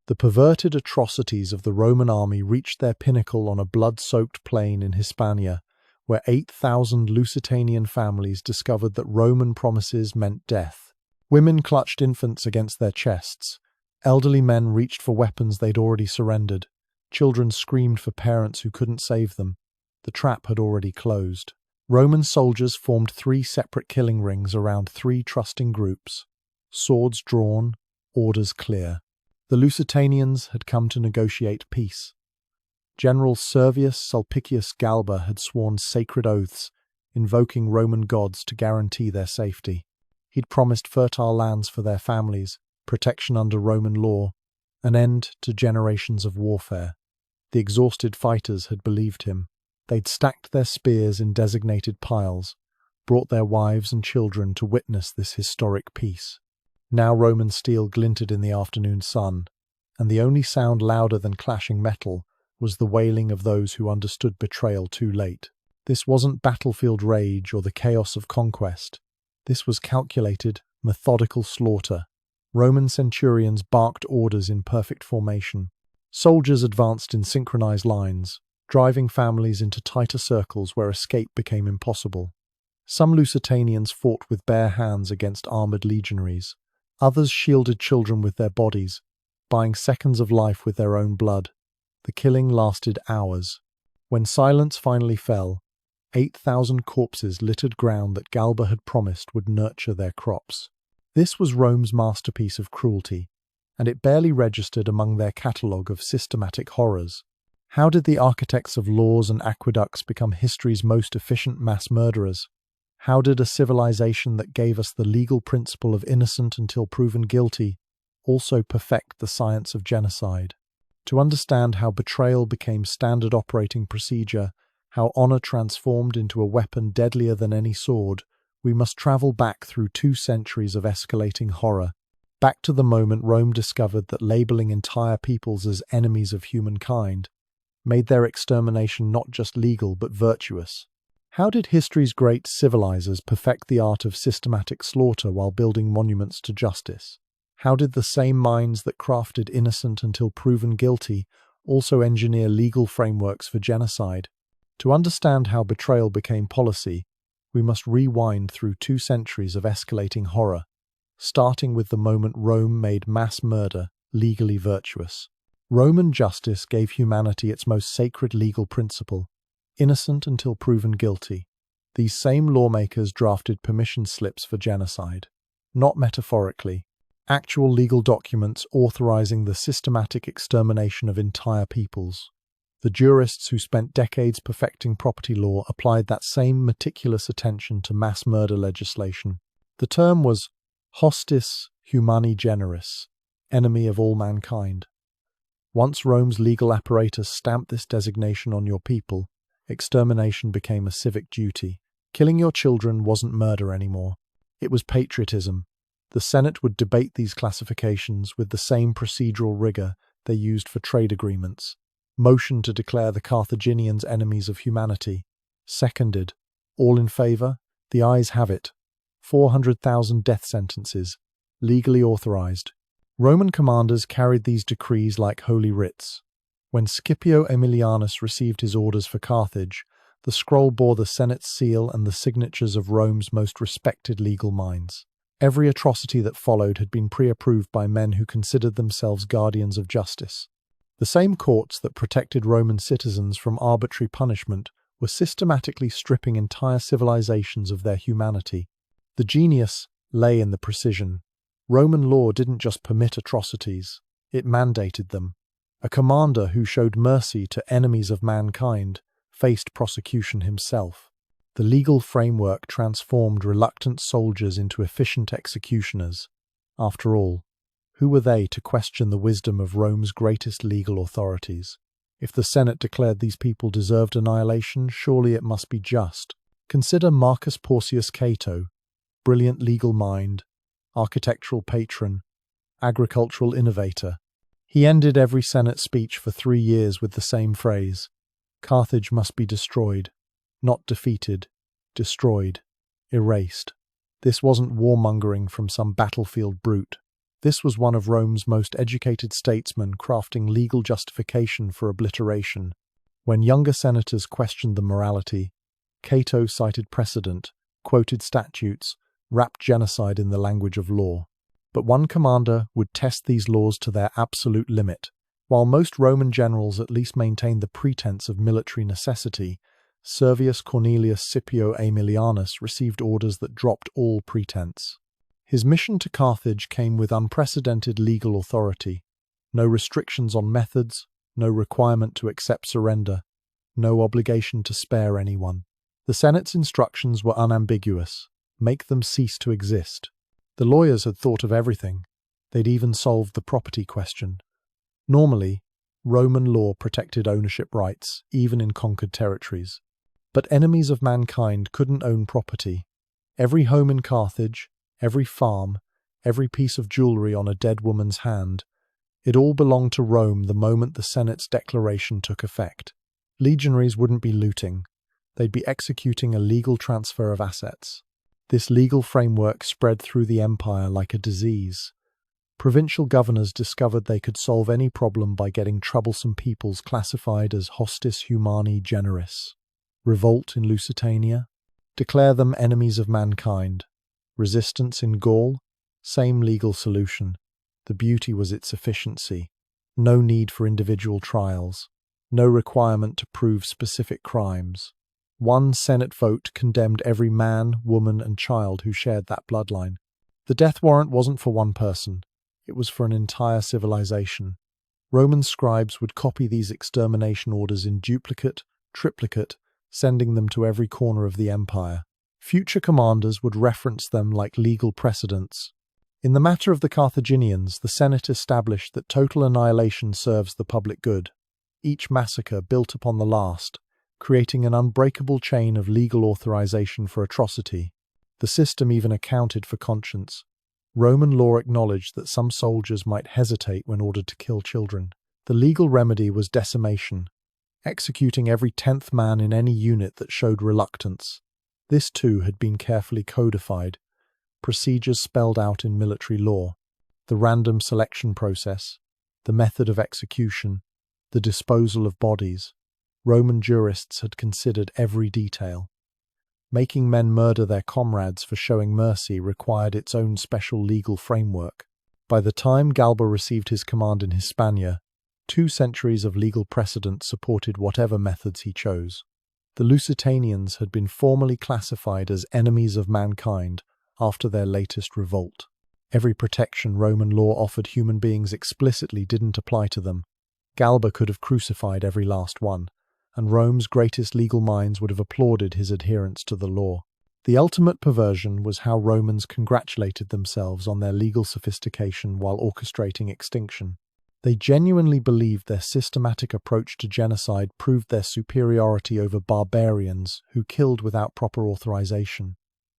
The perverted atrocities of the Roman army reached their pinnacle on a blood-soaked plain in Hispania, where 8,000 Lusitanian families discovered that Roman promises meant death. Women clutched infants against their chests. Elderly men reached for weapons they'd already surrendered. Children screamed for parents who couldn't save them. The trap had already closed. Roman soldiers formed 3 separate killing rings around 3 trusting groups. Swords drawn, orders clear. The Lusitanians had come to negotiate peace. General Servius Sulpicius Galba had sworn sacred oaths, invoking Roman gods to guarantee their safety. He'd promised fertile lands for their families, protection under Roman law, an end to generations of warfare. The exhausted fighters had believed him. They'd stacked their spears in designated piles, brought their wives and children to witness this historic peace. Now Roman steel glinted in the afternoon sun, and the only sound louder than clashing metal was the wailing of those who understood betrayal too late. This wasn't battlefield rage or the chaos of conquest. This was calculated, methodical slaughter. Roman centurions barked orders in perfect formation. Soldiers advanced in synchronized lines, driving families into tighter circles where escape became impossible. Some Lusitanians fought with bare hands against armored legionaries. Others shielded children with their bodies, buying seconds of life with their own blood. The killing lasted hours. When silence finally fell, 8,000 corpses littered ground that Galba had promised would nurture their crops. This was Rome's masterpiece of cruelty, and it barely registered among their catalogue of systematic horrors. How did the architects of laws and aqueducts become history's most efficient mass murderers? How did a civilization that gave us the legal principle of innocent until proven guilty also perfect the science of genocide? To understand how betrayal became standard operating procedure, how honor transformed into a weapon deadlier than any sword, we must travel back through 2 centuries of escalating horror, back to the moment Rome discovered that labeling entire peoples as enemies of humankind made their extermination not just legal but virtuous. How did history's great civilizers perfect the art of systematic slaughter while building monuments to justice? How did the same minds that crafted innocent until proven guilty also engineer legal frameworks for genocide? To understand how betrayal became policy, we must rewind through 2 centuries of escalating horror, starting with the moment Rome made mass murder legally virtuous. Roman justice gave humanity its most sacred legal principle: innocent until proven guilty. These same lawmakers drafted permission slips for genocide. Not metaphorically, actual legal documents authorizing the systematic extermination of entire peoples. The jurists who spent decades perfecting property law applied that same meticulous attention to mass murder legislation. The term was hostis humani generis, enemy of all mankind. Once Rome's legal apparatus stamped this designation on your people, extermination became a civic duty. Killing your children wasn't murder anymore. It was patriotism. The Senate would debate these classifications with the same procedural rigor they used for trade agreements. Motion to declare the Carthaginians enemies of humanity. Seconded. All in favor? The ayes have it. 400,000 death sentences. Legally authorized. Roman commanders carried these decrees like holy writs. When Scipio Aemilianus received his orders for Carthage, the scroll bore the Senate's seal and the signatures of Rome's most respected legal minds. Every atrocity that followed had been pre-approved by men who considered themselves guardians of justice. The same courts that protected Roman citizens from arbitrary punishment were systematically stripping entire civilizations of their humanity. The genius lay in the precision. Roman law didn't just permit atrocities, it mandated them. A commander who showed mercy to enemies of mankind faced prosecution himself. The legal framework transformed reluctant soldiers into efficient executioners. After all, who were they to question the wisdom of Rome's greatest legal authorities? If the Senate declared these people deserved annihilation, surely it must be just. Consider Marcus Porcius Cato, brilliant legal mind, architectural patron, agricultural innovator. He ended every Senate speech for 3 years with the same phrase: Carthage must be destroyed, not defeated, destroyed, erased. This wasn't warmongering from some battlefield brute. This was one of Rome's most educated statesmen crafting legal justification for obliteration. When younger senators questioned the morality, Cato cited precedent, quoted statutes, wrapped genocide in the language of law. But one commander would test these laws to their absolute limit. While most Roman generals at least maintained the pretense of military necessity, Servius Cornelius Scipio Aemilianus received orders that dropped all pretense. His mission to Carthage came with unprecedented legal authority. No restrictions on methods, no requirement to accept surrender, no obligation to spare anyone. The Senate's instructions were unambiguous: make them cease to exist. The lawyers had thought of everything. They'd even solved the property question. Normally, Roman law protected ownership rights, even in conquered territories. But enemies of mankind couldn't own property. Every home in Carthage, every farm, every piece of jewelry on a dead woman's hand, it all belonged to Rome the moment the Senate's declaration took effect. Legionaries wouldn't be looting. They'd be executing a legal transfer of assets. This legal framework spread through the empire like a disease. Provincial governors discovered they could solve any problem by getting troublesome peoples classified as hostis humani generis. Revolt in Lusitania? Declare them enemies of mankind. Resistance in Gaul? Same legal solution. The beauty was its efficiency. No need for individual trials. No requirement to prove specific crimes. One Senate vote condemned every man, woman, and child who shared that bloodline. The death warrant wasn't for one person. It was for an entire civilization. Roman scribes would copy these extermination orders in duplicate, triplicate, sending them to every corner of the empire. Future commanders would reference them like legal precedents. In the matter of the Carthaginians, the Senate established that total annihilation serves the public good. Each massacre built upon the last, creating an unbreakable chain of legal authorization for atrocity. The system even accounted for conscience. Roman law acknowledged that some soldiers might hesitate when ordered to kill children. The legal remedy was decimation, executing every 10th man in any unit that showed reluctance. This too had been carefully codified, procedures spelled out in military law, the random selection process, the method of execution, the disposal of bodies. Roman jurists had considered every detail. Making men murder their comrades for showing mercy required its own special legal framework. By the time Galba received his command in Hispania, 2 centuries of legal precedent supported whatever methods he chose. The Lusitanians had been formally classified as enemies of mankind after their latest revolt. Every protection Roman law offered human beings explicitly didn't apply to them. Galba could have crucified every last one, and Rome's greatest legal minds would have applauded his adherence to the law. The ultimate perversion was how Romans congratulated themselves on their legal sophistication while orchestrating extinction. They genuinely believed their systematic approach to genocide proved their superiority over barbarians who killed without proper authorization.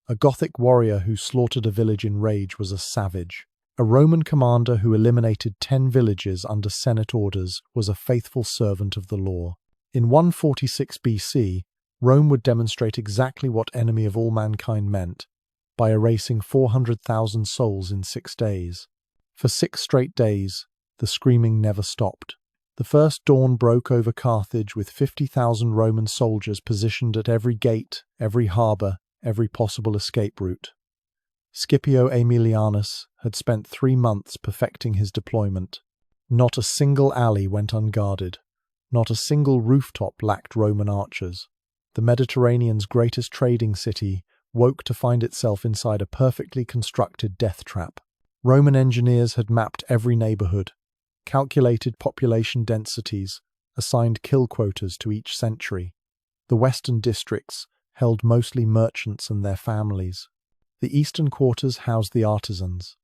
A Gothic warrior who slaughtered a village in rage was a savage. A Roman commander who eliminated 10 villages under Senate orders was a faithful servant of the law. In 146 BC, Rome would demonstrate exactly what enemy of all mankind meant by erasing 400,000 souls in 6 days. For 6 straight days, the screaming never stopped. The first dawn broke over Carthage with 50,000 Roman soldiers positioned at every gate, every harbour, every possible escape route. Scipio Aemilianus had spent 3 months perfecting his deployment. Not a single alley went unguarded. Not a single rooftop lacked Roman archers. The Mediterranean's greatest trading city woke to find itself inside a perfectly constructed death trap. Roman engineers had mapped every neighborhood, calculated population densities, assigned kill quotas to each century. The western districts held mostly merchants and their families. The eastern quarters housed the artisans.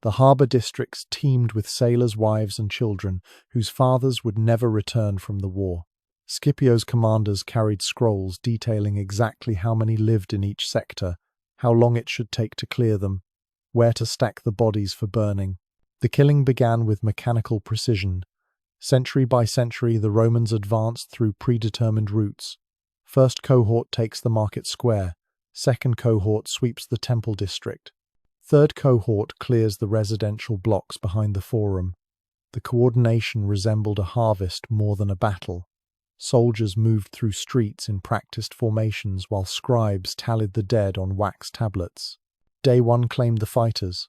The harbour districts teemed with sailors' wives and children whose fathers would never return from the war. Scipio's commanders carried scrolls detailing exactly how many lived in each sector, how long it should take to clear them, where to stack the bodies for burning. The killing began with mechanical precision. Century by century, the Romans advanced through predetermined routes. First cohort takes the market square. Second cohort sweeps the temple district. Third cohort clears the residential blocks behind the forum. The coordination resembled a harvest more than a battle. Soldiers moved through streets in practiced formations while scribes tallied the dead on wax tablets. Day 1 claimed the fighters.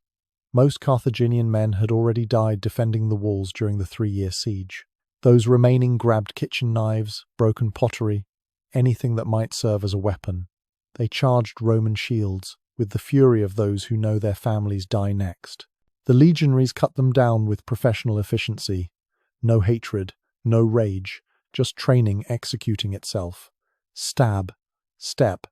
Most Carthaginian men had already died defending the walls during the 3-year siege. Those remaining grabbed kitchen knives, broken pottery, anything that might serve as a weapon. They charged Roman shields, with the fury of those who know their families die next. The legionaries cut them down with professional efficiency. No hatred, no rage, just training executing itself. Stab, step,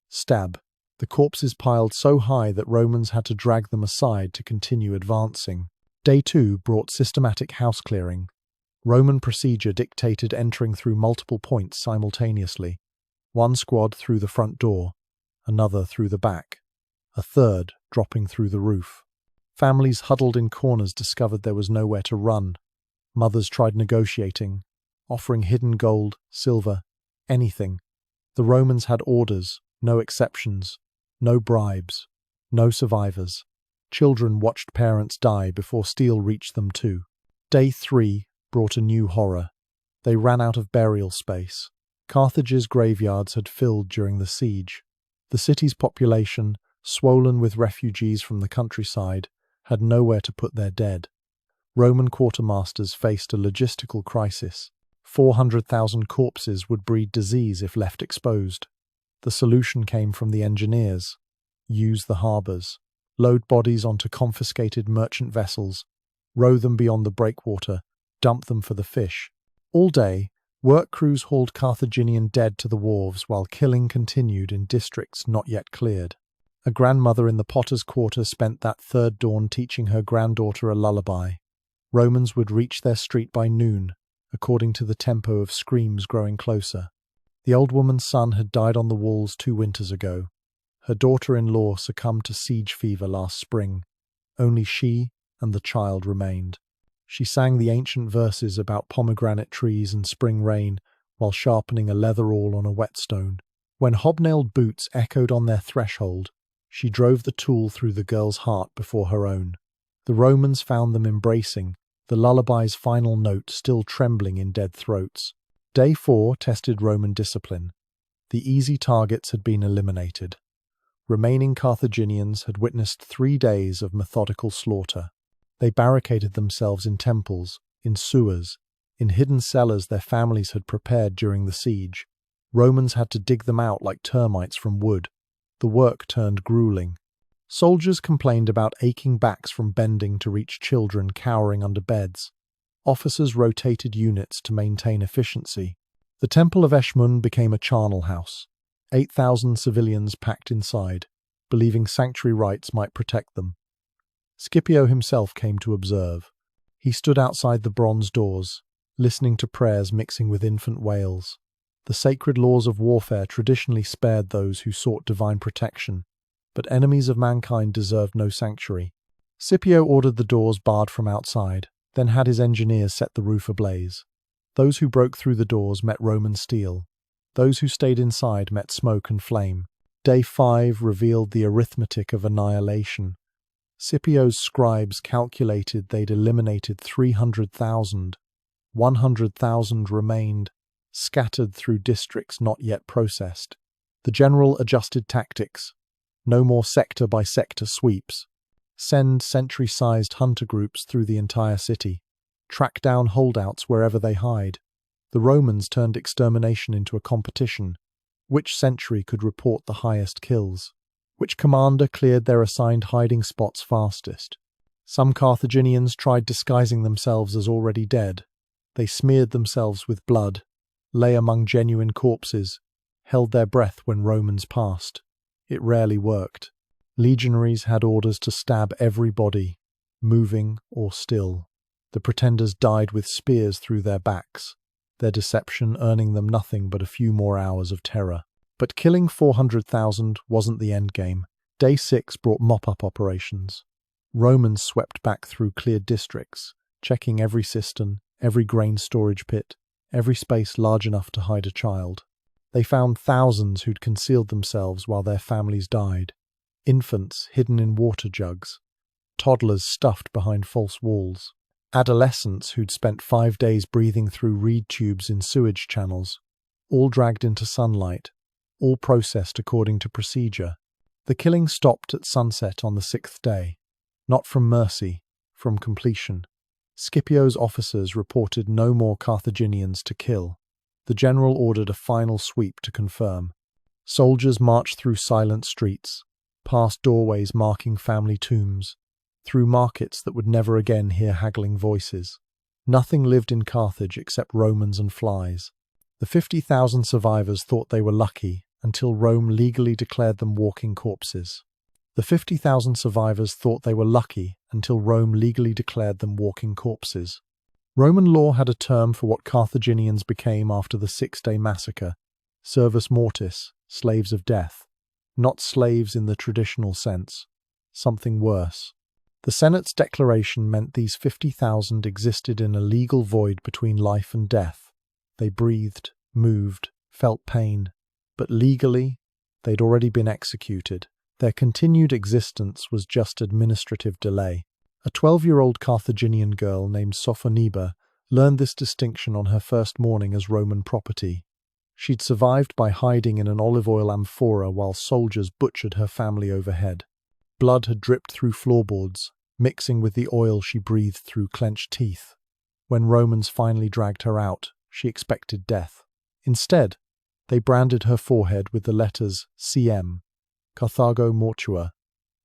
stab. The corpses piled so high that Romans had to drag them aside to continue advancing. Day 2 brought systematic house clearing. Roman procedure dictated entering through multiple points simultaneously. One squad through the front door, another through the back, a third dropping through the roof. Families huddled in corners discovered there was nowhere to run. Mothers tried negotiating, offering hidden gold, silver, anything. The Romans had orders, no exceptions, no bribes, no survivors. Children watched parents die before steel reached them too. Day 3 brought a new horror. They ran out of burial space. Carthage's graveyards had filled during the siege. The city's population, swollen with refugees from the countryside, had nowhere to put their dead. Roman quartermasters faced a logistical crisis. 400,000 corpses would breed disease if left exposed. The solution came from the engineers. Use the harbours. Load bodies onto confiscated merchant vessels. Row them beyond the breakwater. Dump them for the fish. All day, work crews hauled Carthaginian dead to the wharves while killing continued in districts not yet cleared. A grandmother in the potter's quarter spent that third dawn teaching her granddaughter a lullaby. Romans would reach their street by noon, according to the tempo of screams growing closer. The old woman's son had died on the walls 2 winters ago. Her daughter-in-law succumbed to siege fever last spring. Only she and the child remained. She sang the ancient verses about pomegranate trees and spring rain while sharpening a leather awl on a whetstone. When hobnailed boots echoed on their threshold, she drove the tool through the girl's heart before her own. The Romans found them embracing, the lullaby's final note still trembling in dead throats. Day 4 tested Roman discipline. The easy targets had been eliminated. Remaining Carthaginians had witnessed 3 days of methodical slaughter. They barricaded themselves in temples, in sewers, in hidden cellars their families had prepared during the siege. Romans had to dig them out like termites from wood. The work turned grueling. Soldiers complained about aching backs from bending to reach children cowering under beds. Officers rotated units to maintain efficiency. The Temple of Eshmun became a charnel house. 8,000 civilians packed inside, believing sanctuary rites might protect them. Scipio himself came to observe. He stood outside the bronze doors, listening to prayers mixing with infant wails. The sacred laws of warfare traditionally spared those who sought divine protection, but enemies of mankind deserved no sanctuary. Scipio ordered the doors barred from outside, then had his engineers set the roof ablaze. Those who broke through the doors met Roman steel. Those who stayed inside met smoke and flame. Day 5 revealed the arithmetic of annihilation. Scipio's scribes calculated they'd eliminated 300,000. 100,000 remained, scattered through districts not yet processed. The general adjusted tactics. No more sector-by-sector sweeps. Send sentry-sized hunter groups through the entire city. Track down holdouts wherever they hide. The Romans turned extermination into a competition. Which sentry could report the highest kills? Which commander cleared their assigned hiding spots fastest? Some Carthaginians tried disguising themselves as already dead. They smeared themselves with blood, lay among genuine corpses, held their breath when Romans passed. It rarely worked. Legionaries had orders to stab every body, moving or still. The pretenders died with spears through their backs, their deception earning them nothing but a few more hours of terror. But killing 400,000 wasn't the endgame. Day 6 brought mop-up operations. Romans swept back through cleared districts, checking every cistern, every grain storage pit, every space large enough to hide a child. They found thousands who'd concealed themselves while their families died. infants hidden in water jugs, toddlers stuffed behind false walls, adolescents who'd spent 5 days breathing through reed tubes in sewage channels, all dragged into sunlight, all processed according to procedure. The killing stopped at sunset on the 6th day, not from mercy, from completion. Scipio's officers reported no more Carthaginians to kill. The general ordered a final sweep to confirm. Soldiers marched through silent streets, past doorways marking family tombs, through markets that would never again hear haggling voices. Nothing lived in Carthage except Romans and flies. The 50,000 survivors thought they were lucky until Rome legally declared them walking corpses. The 50,000 survivors thought they were lucky until Rome legally declared them walking corpses. Roman law had a term for what Carthaginians became after the 6-day massacre: servus mortis, slaves of death. Not slaves in the traditional sense, something worse. The Senate's declaration meant these 50,000 existed in a legal void between life and death. They breathed, moved, felt pain, but legally, they'd already been executed. Their continued existence was just administrative delay. A 12-year-old Carthaginian girl named Sophoniba learned this distinction on her first morning as Roman property. She'd survived by hiding in an olive oil amphora while soldiers butchered her family overhead. Blood had dripped through floorboards, mixing with the oil she breathed through clenched teeth. When Romans finally dragged her out, she expected death. Instead, they branded her forehead with the letters CM, Carthago Mortua,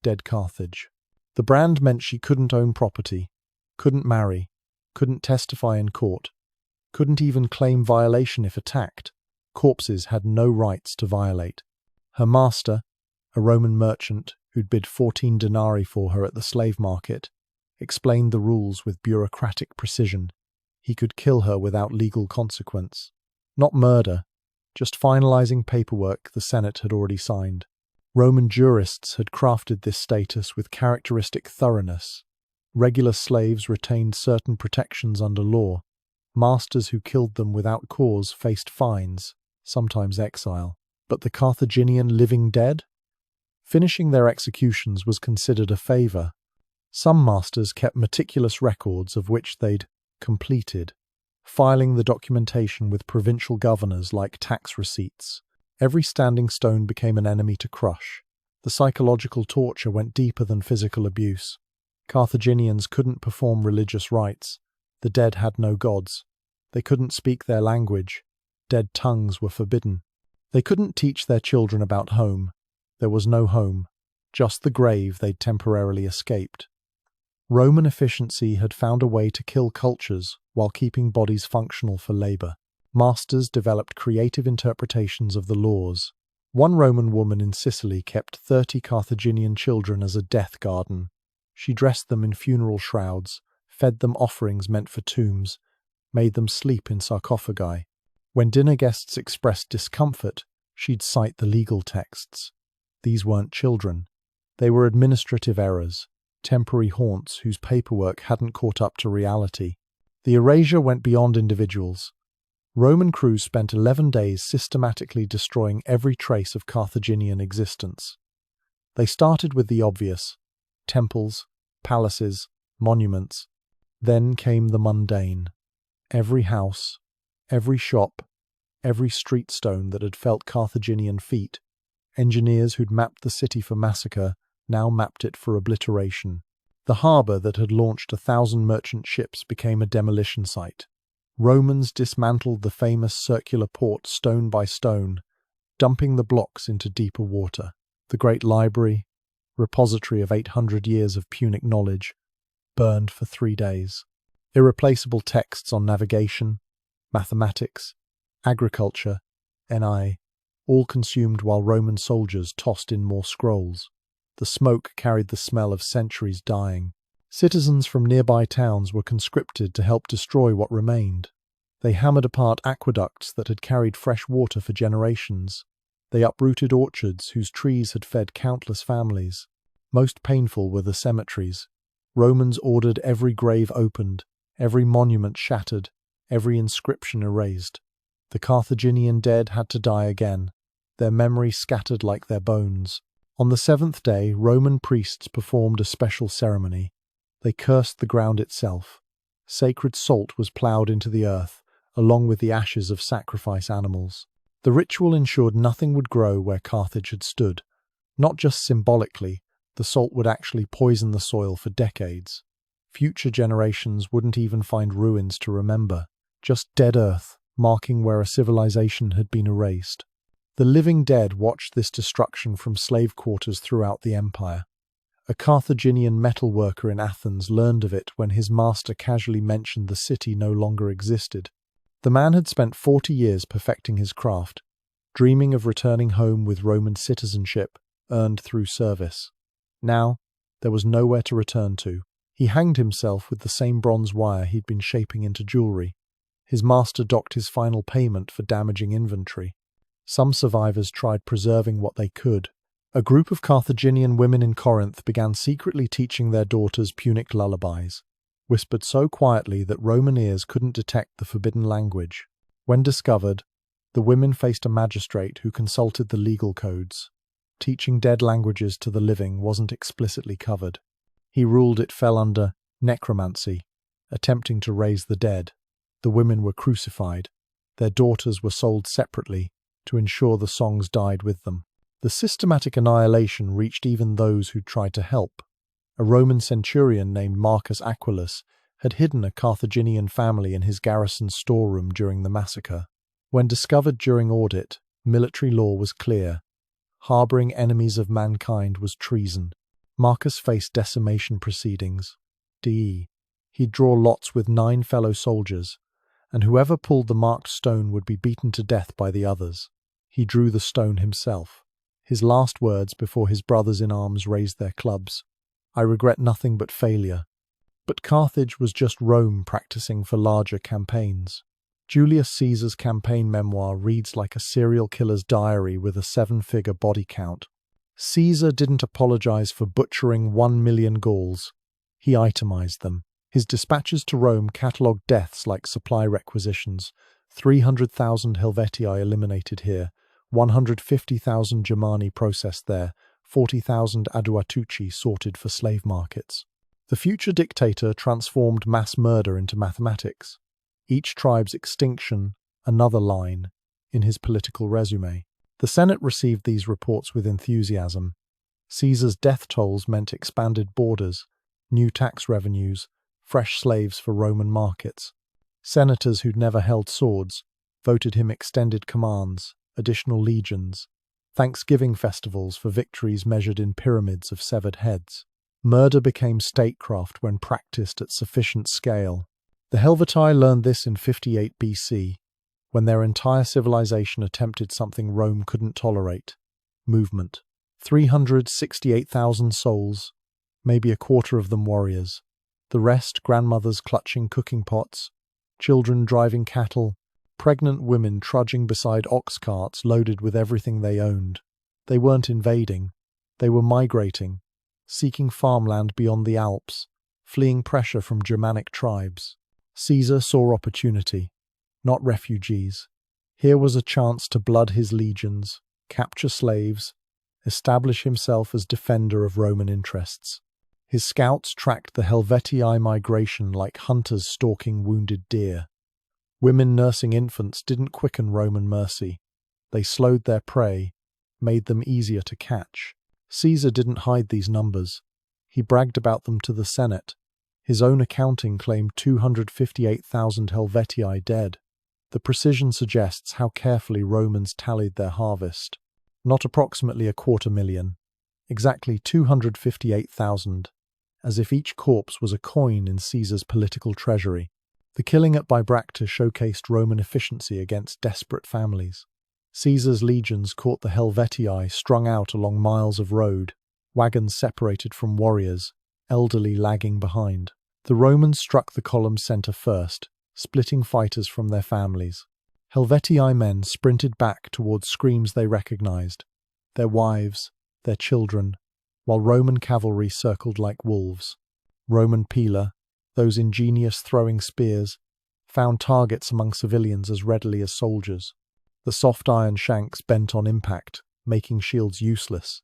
Dead Carthage. The brand meant she couldn't own property, couldn't marry, couldn't testify in court, couldn't even claim violation if attacked. Corpses had no rights to violate. Her master, a Roman merchant who'd bid 14 denarii for her at the slave market, explained the rules with bureaucratic precision. He could kill her without legal consequence. Not murder, just finalizing paperwork the Senate had already signed. Roman jurists had crafted this status with characteristic thoroughness. Regular slaves retained certain protections under law. Masters who killed them without cause faced fines, sometimes exile. But the Carthaginian living dead? Finishing their executions was considered a favor. Some masters kept meticulous records of which they'd completed, filing the documentation with provincial governors like tax receipts. Every standing stone became an enemy to crush. The psychological torture went deeper than physical abuse. Carthaginians couldn't perform religious rites. The dead had no gods. They couldn't speak their language. Dead tongues were forbidden. They couldn't teach their children about home. There was no home, just the grave they'd temporarily escaped. Roman efficiency had found a way to kill cultures while keeping bodies functional for labor. Masters developed creative interpretations of the laws. One Roman woman in Sicily kept 30 Carthaginian children as a death garden. She dressed them in funeral shrouds, fed them offerings meant for tombs, made them sleep in sarcophagi. When dinner guests expressed discomfort, she'd cite the legal texts. These weren't children. They were administrative errors, temporary haunts whose paperwork hadn't caught up to reality. The erasure went beyond individuals. Roman crews spent 11 days systematically destroying every trace of Carthaginian existence. They started with the obvious: temples, palaces, monuments. Then came the mundane. Every house, every shop, every street stone that had felt Carthaginian feet. Engineers who'd mapped the city for massacre now mapped it for obliteration. The harbour that had launched 1,000 merchant ships became a demolition site. Romans dismantled the famous circular port stone by stone, dumping the blocks into deeper water. The great library, repository of 800 years of Punic knowledge, burned for 3 days. Irreplaceable texts on navigation, mathematics, agriculture, all consumed while Roman soldiers tossed in more scrolls. The smoke carried the smell of centuries dying. Citizens from nearby towns were conscripted to help destroy what remained. They hammered apart aqueducts that had carried fresh water for generations. They uprooted orchards whose trees had fed countless families. Most painful were the cemeteries. Romans ordered every grave opened, every monument shattered, every inscription erased. The Carthaginian dead had to die again, their memory scattered like their bones. On the seventh day, Roman priests performed a special ceremony. They cursed the ground itself. Sacred salt was ploughed into the earth, along with the ashes of sacrifice animals. The ritual ensured nothing would grow where Carthage had stood. Not just symbolically, the salt would actually poison the soil for decades. Future generations wouldn't even find ruins to remember, just dead earth, marking where a civilization had been erased. The living dead watched this destruction from slave quarters throughout the empire. A Carthaginian metalworker in Athens learned of it when his master casually mentioned the city no longer existed. The man had spent 40 years perfecting his craft, dreaming of returning home with Roman citizenship earned through service. Now, there was nowhere to return to. He hanged himself with the same bronze wire he'd been shaping into jewelry. His master docked his final payment for damaging inventory. Some survivors tried preserving what they could. A group of Carthaginian women in Corinth began secretly teaching their daughters Punic lullabies, whispered so quietly that Roman ears couldn't detect the forbidden language. When discovered, the women faced a magistrate who consulted the legal codes. Teaching dead languages to the living wasn't explicitly covered. He ruled it fell under necromancy, attempting to raise the dead. The women were crucified. Their daughters were sold separately to ensure the songs died with them. The systematic annihilation reached even those who tried to help. A Roman centurion named Marcus Aquilus had hidden a Carthaginian family in his garrison's storeroom during the massacre. When discovered during audit, military law was clear. Harboring enemies of mankind was treason. Marcus faced decimation proceedings. D.E. He'd draw lots with 9 fellow soldiers, and whoever pulled the marked stone would be beaten to death by the others. He drew the stone himself. His last words before his brothers in arms raised their clubs: "I regret nothing but failure." But Carthage was just Rome practicing for larger campaigns. Julius Caesar's campaign memoir reads like a serial killer's diary with a 7-figure body count. Caesar didn't apologize for butchering 1 million Gauls. He itemized them. His dispatches to Rome catalogued deaths like supply requisitions: 300,000 Helvetii eliminated here, 150,000 Germani processed there, 40,000 Aduatuci sorted for slave markets. The future dictator transformed mass murder into mathematics. Each tribe's extinction, another line, in his political resume. The Senate received these reports with enthusiasm. Caesar's death tolls meant expanded borders, new tax revenues, fresh slaves for Roman markets. Senators who'd never held swords voted him extended commands, additional legions, Thanksgiving festivals for victories measured in pyramids of severed heads. Murder became statecraft when practiced at sufficient scale. The Helvetii learned this in 58 BC, when their entire civilization attempted something Rome couldn't tolerate: movement. 368,000 souls, maybe a quarter of them warriors. The rest grandmothers clutching cooking pots, children driving cattle, pregnant women trudging beside ox carts loaded with everything they owned. They weren't invading. They were migrating, seeking farmland beyond the Alps, fleeing pressure from Germanic tribes. Caesar saw opportunity, not refugees. Here was a chance to blood his legions, capture slaves, establish himself as defender of Roman interests. His scouts tracked the Helvetii migration like hunters stalking wounded deer. Women nursing infants didn't quicken Roman mercy. They slowed their prey, made them easier to catch. Caesar didn't hide these numbers. He bragged about them to the Senate. His own accounting claimed 258,000 Helvetii dead. The precision suggests how carefully Romans tallied their harvest. Not approximately 250,000, exactly 258,000, as if each corpse was a coin in Caesar's political treasury. The killing at Bibracte showcased Roman efficiency against desperate families. Caesar's legions caught the Helvetii strung out along miles of road, wagons separated from warriors, elderly lagging behind. The Romans struck the column's center first, splitting fighters from their families. Helvetii men sprinted back towards screams they recognized: their wives, their children, while Roman cavalry circled like wolves. Roman pila, those ingenious throwing spears, found targets among civilians as readily as soldiers. The soft iron shanks bent on impact, making shields useless.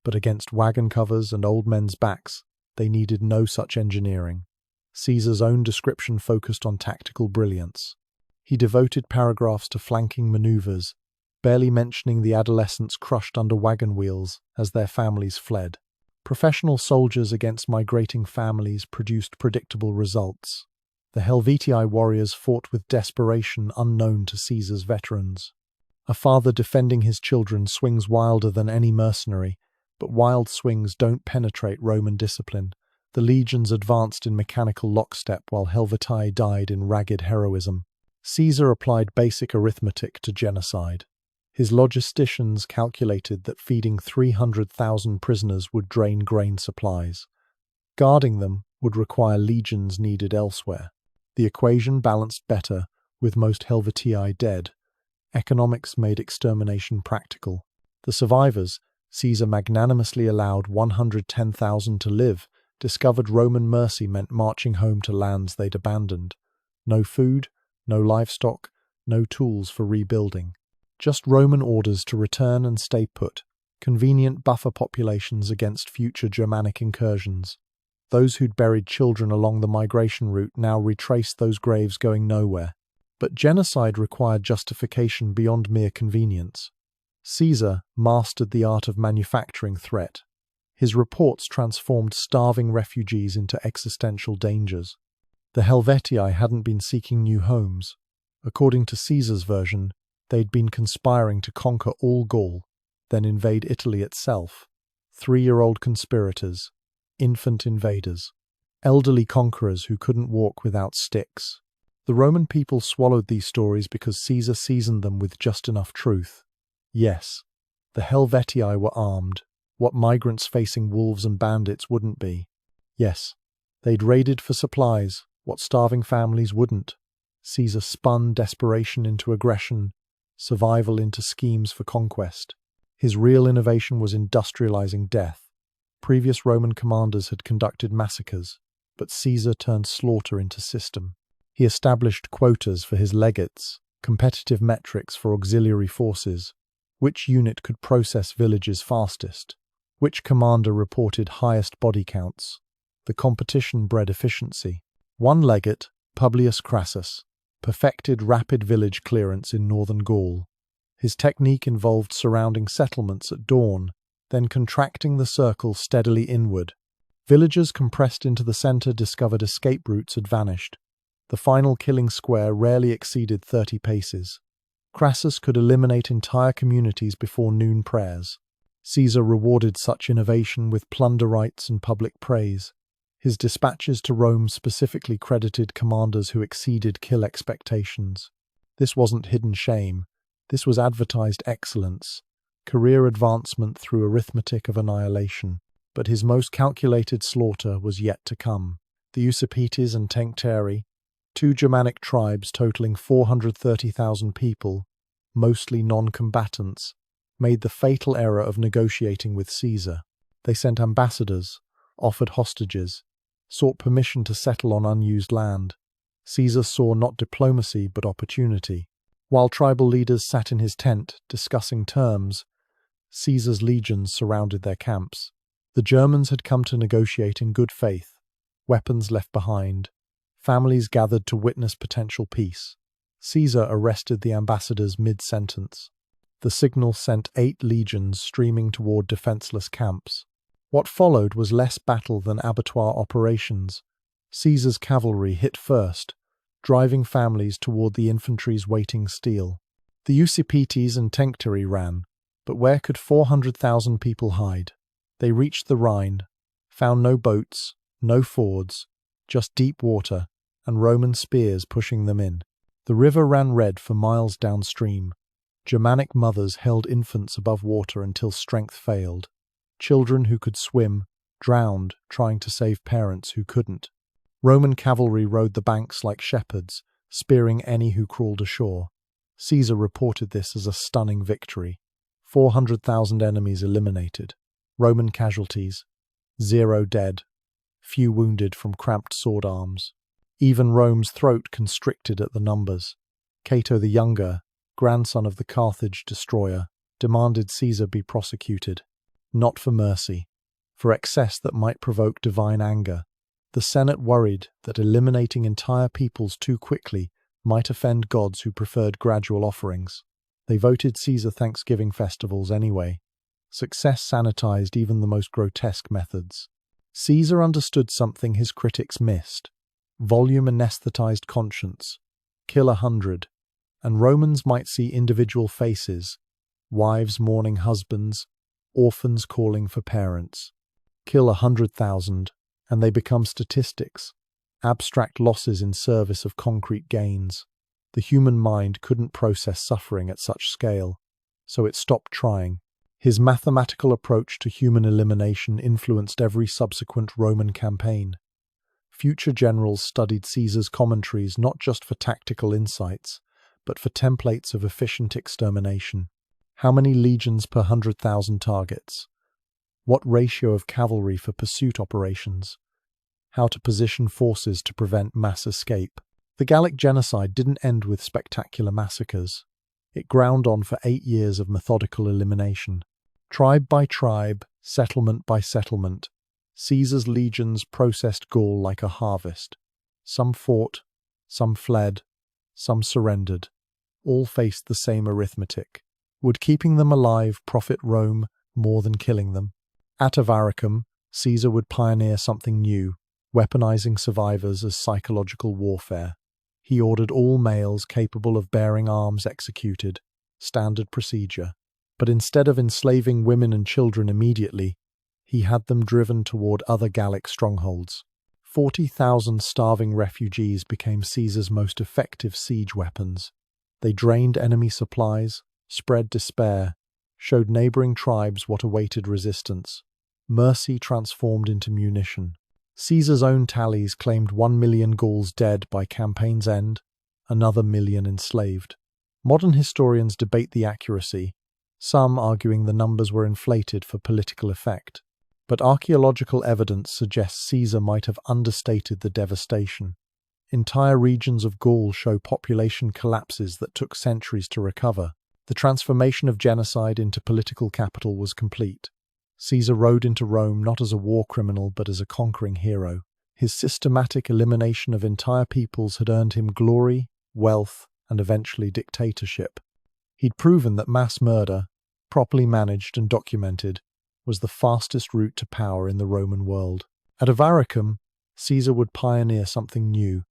But against wagon covers and old men's backs, they needed no such engineering. Caesar's own description focused on tactical brilliance. He devoted paragraphs to flanking maneuvers, barely mentioning the adolescents crushed under wagon wheels as their families fled. Professional soldiers against migrating families produced predictable results. The Helvetii warriors fought with desperation unknown to Caesar's veterans. A father defending his children swings wilder than any mercenary, but wild swings don't penetrate Roman discipline. The legions advanced in mechanical lockstep while Helvetii died in ragged heroism. Caesar applied basic arithmetic to genocide. His logisticians calculated that feeding 300,000 prisoners would drain grain supplies. Guarding them would require legions needed elsewhere. The equation balanced better, with most Helvetii dead. Economics made extermination practical. The survivors, Caesar magnanimously allowed 110,000 to live, discovered Roman mercy meant marching home to lands they'd abandoned. No food, no livestock, no tools for rebuilding. Just Roman orders to return and stay put, convenient buffer populations against future Germanic incursions. Those who'd buried children along the migration route now retraced those graves going nowhere. But genocide required justification beyond mere convenience. Caesar mastered the art of manufacturing threat. His reports transformed starving refugees into existential dangers. The Helvetii hadn't been seeking new homes. According to Caesar's version, they'd been conspiring to conquer all Gaul, then invade Italy itself. 3-year-old conspirators, infant invaders, elderly conquerors who couldn't walk without sticks. The Roman people swallowed these stories because Caesar seasoned them with just enough truth. Yes, the Helvetii were armed, what migrants facing wolves and bandits wouldn't be. Yes, they'd raided for supplies, what starving families wouldn't. Caesar spun desperation into aggression, survival into schemes for conquest. His real innovation was industrializing death. Previous Roman commanders had conducted massacres, but Caesar turned slaughter into system. He established quotas for his legates, competitive metrics for auxiliary forces, which unit could process villages fastest, which commander reported highest body counts. The competition bred efficiency. One legate, Publius Crassus, perfected rapid village clearance in northern Gaul. His technique involved surrounding settlements at dawn, then contracting the circle steadily inward. Villagers compressed into the center discovered escape routes had vanished. The final killing square rarely exceeded 30 paces. Crassus could eliminate entire communities before noon prayers. Caesar rewarded such innovation with plunder rights and public praise. His dispatches to Rome specifically credited commanders who exceeded kill expectations. This wasn't hidden shame. This was advertised excellence, career advancement through arithmetic of annihilation. But his most calculated slaughter was yet to come. The Usipetes and Tencteri, 2 Germanic tribes totaling 430,000 people, mostly non-combatants, made the fatal error of negotiating with Caesar. They sent ambassadors, offered hostages, sought permission to settle on unused land. Caesar saw not diplomacy but opportunity. While tribal leaders sat in his tent discussing terms, Caesar's legions surrounded their camps. The Germans had come to negotiate in good faith, weapons left behind, families gathered to witness potential peace. Caesar arrested the ambassadors mid-sentence. The signal sent 8 legions streaming toward defenseless camps. What followed was less battle than abattoir operations. Caesar's cavalry hit first, driving families toward the infantry's waiting steel. The Usipetes and Tencteri ran, but where could 400,000 people hide? They reached the Rhine, found no boats, no fords, just deep water, and Roman spears pushing them in. The river ran red for miles downstream. Germanic mothers held infants above water until strength failed. Children who could swim drowned trying to save parents who couldn't. Roman cavalry rode the banks like shepherds, spearing any who crawled ashore. Caesar reported this as a stunning victory. 400,000 enemies eliminated. Roman casualties, 0 dead, few wounded from cramped sword arms. Even Rome's throat constricted at the numbers. Cato the Younger, grandson of the Carthage destroyer, demanded Caesar be prosecuted. not for mercy, for excess that might provoke divine anger. The Senate worried that eliminating entire peoples too quickly might offend gods who preferred gradual offerings. They voted Caesar Thanksgiving festivals anyway. Success sanitized even the most grotesque methods. Caesar understood something his critics missed. Volume anesthetized conscience. Kill 100. And Romans might see individual faces, wives mourning husbands, orphans calling for parents. Kill 100,000, and they become statistics, abstract losses in service of concrete gains. The human mind couldn't process suffering at such scale, so it stopped trying. His mathematical approach to human elimination influenced every subsequent Roman campaign. Future generals studied Caesar's commentaries not just for tactical insights, but for templates of efficient extermination. How many legions per 100,000 targets? What ratio of cavalry for pursuit operations? How to position forces to prevent mass escape? The Gallic genocide didn't end with spectacular massacres. It ground on for 8 years of methodical elimination. Tribe by tribe, settlement by settlement, Caesar's legions processed Gaul like a harvest. Some fought, some fled, some surrendered. All faced the same arithmetic. Would keeping them alive profit Rome more than killing them? At Avaricum, Caesar would pioneer something new, weaponizing survivors as psychological warfare. He ordered all males capable of bearing arms executed, standard procedure. But instead of enslaving women and children immediately, he had them driven toward other Gallic strongholds. 40,000 starving refugees became Caesar's most effective siege weapons. They drained enemy supplies, spread despair, showed neighboring tribes what awaited resistance. Mercy transformed into munition. Caesar's own tallies claimed 1 million Gauls dead by campaign's end, another million enslaved. Modern historians debate the accuracy, some arguing the numbers were inflated for political effect. But archaeological evidence suggests Caesar might have understated the devastation. Entire regions of Gaul show population collapses that took centuries to recover. The transformation of genocide into political capital was complete. Caesar rode into Rome not as a war criminal but as a conquering hero. His systematic elimination of entire peoples had earned him glory, wealth, and eventually dictatorship. He'd proven that mass murder, properly managed and documented, was the fastest route to power in the Roman world. At Avaricum, Caesar would pioneer something new,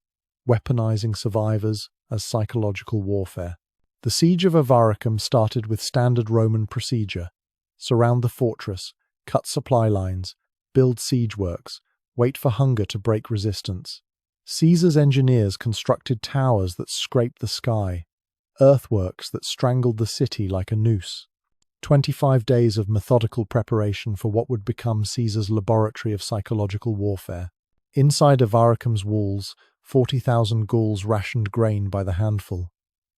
weaponizing survivors as psychological warfare. The siege of Avaricum started with standard Roman procedure: surround the fortress, cut supply lines, build siege works, wait for hunger to break resistance. Caesar's engineers constructed towers that scraped the sky, earthworks that strangled the city like a noose. 25 days of methodical preparation for what would become Caesar's laboratory of psychological warfare. Inside Avaricum's walls, 40,000 Gauls rationed grain by the handful.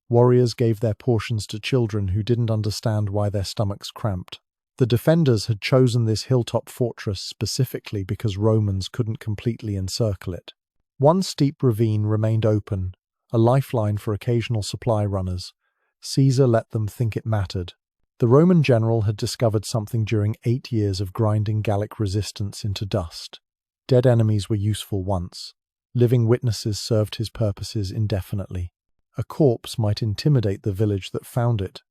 Warriors gave their portions to children who didn't understand why their stomachs cramped. The defenders had chosen this hilltop fortress specifically because Romans couldn't completely encircle it. One steep ravine remained open, a lifeline for occasional supply runners. Caesar let them think it mattered. The Roman general had discovered something during 8 years of grinding Gallic resistance into dust. Dead enemies were useful once. Living witnesses served his purposes indefinitely. A corpse might intimidate the village that found it.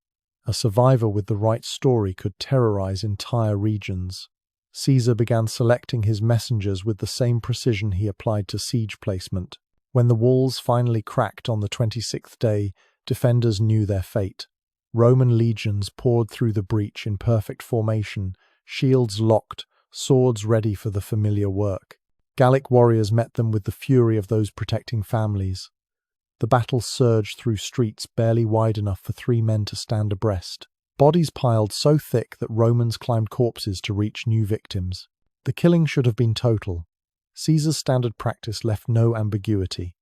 A survivor with the right story could terrorize entire regions. Caesar began selecting his messengers with the same precision he applied to siege placement. When the walls finally cracked on the 26th day, defenders knew their fate. Roman legions poured through the breach in perfect formation, shields locked, swords ready for the familiar work. Gallic warriors met them with the fury of those protecting families. The battle surged through streets barely wide enough for 3 men to stand abreast. Bodies piled so thick that Romans climbed corpses to reach new victims. The killing should have been total. Caesar's standard practice left no ambiguity.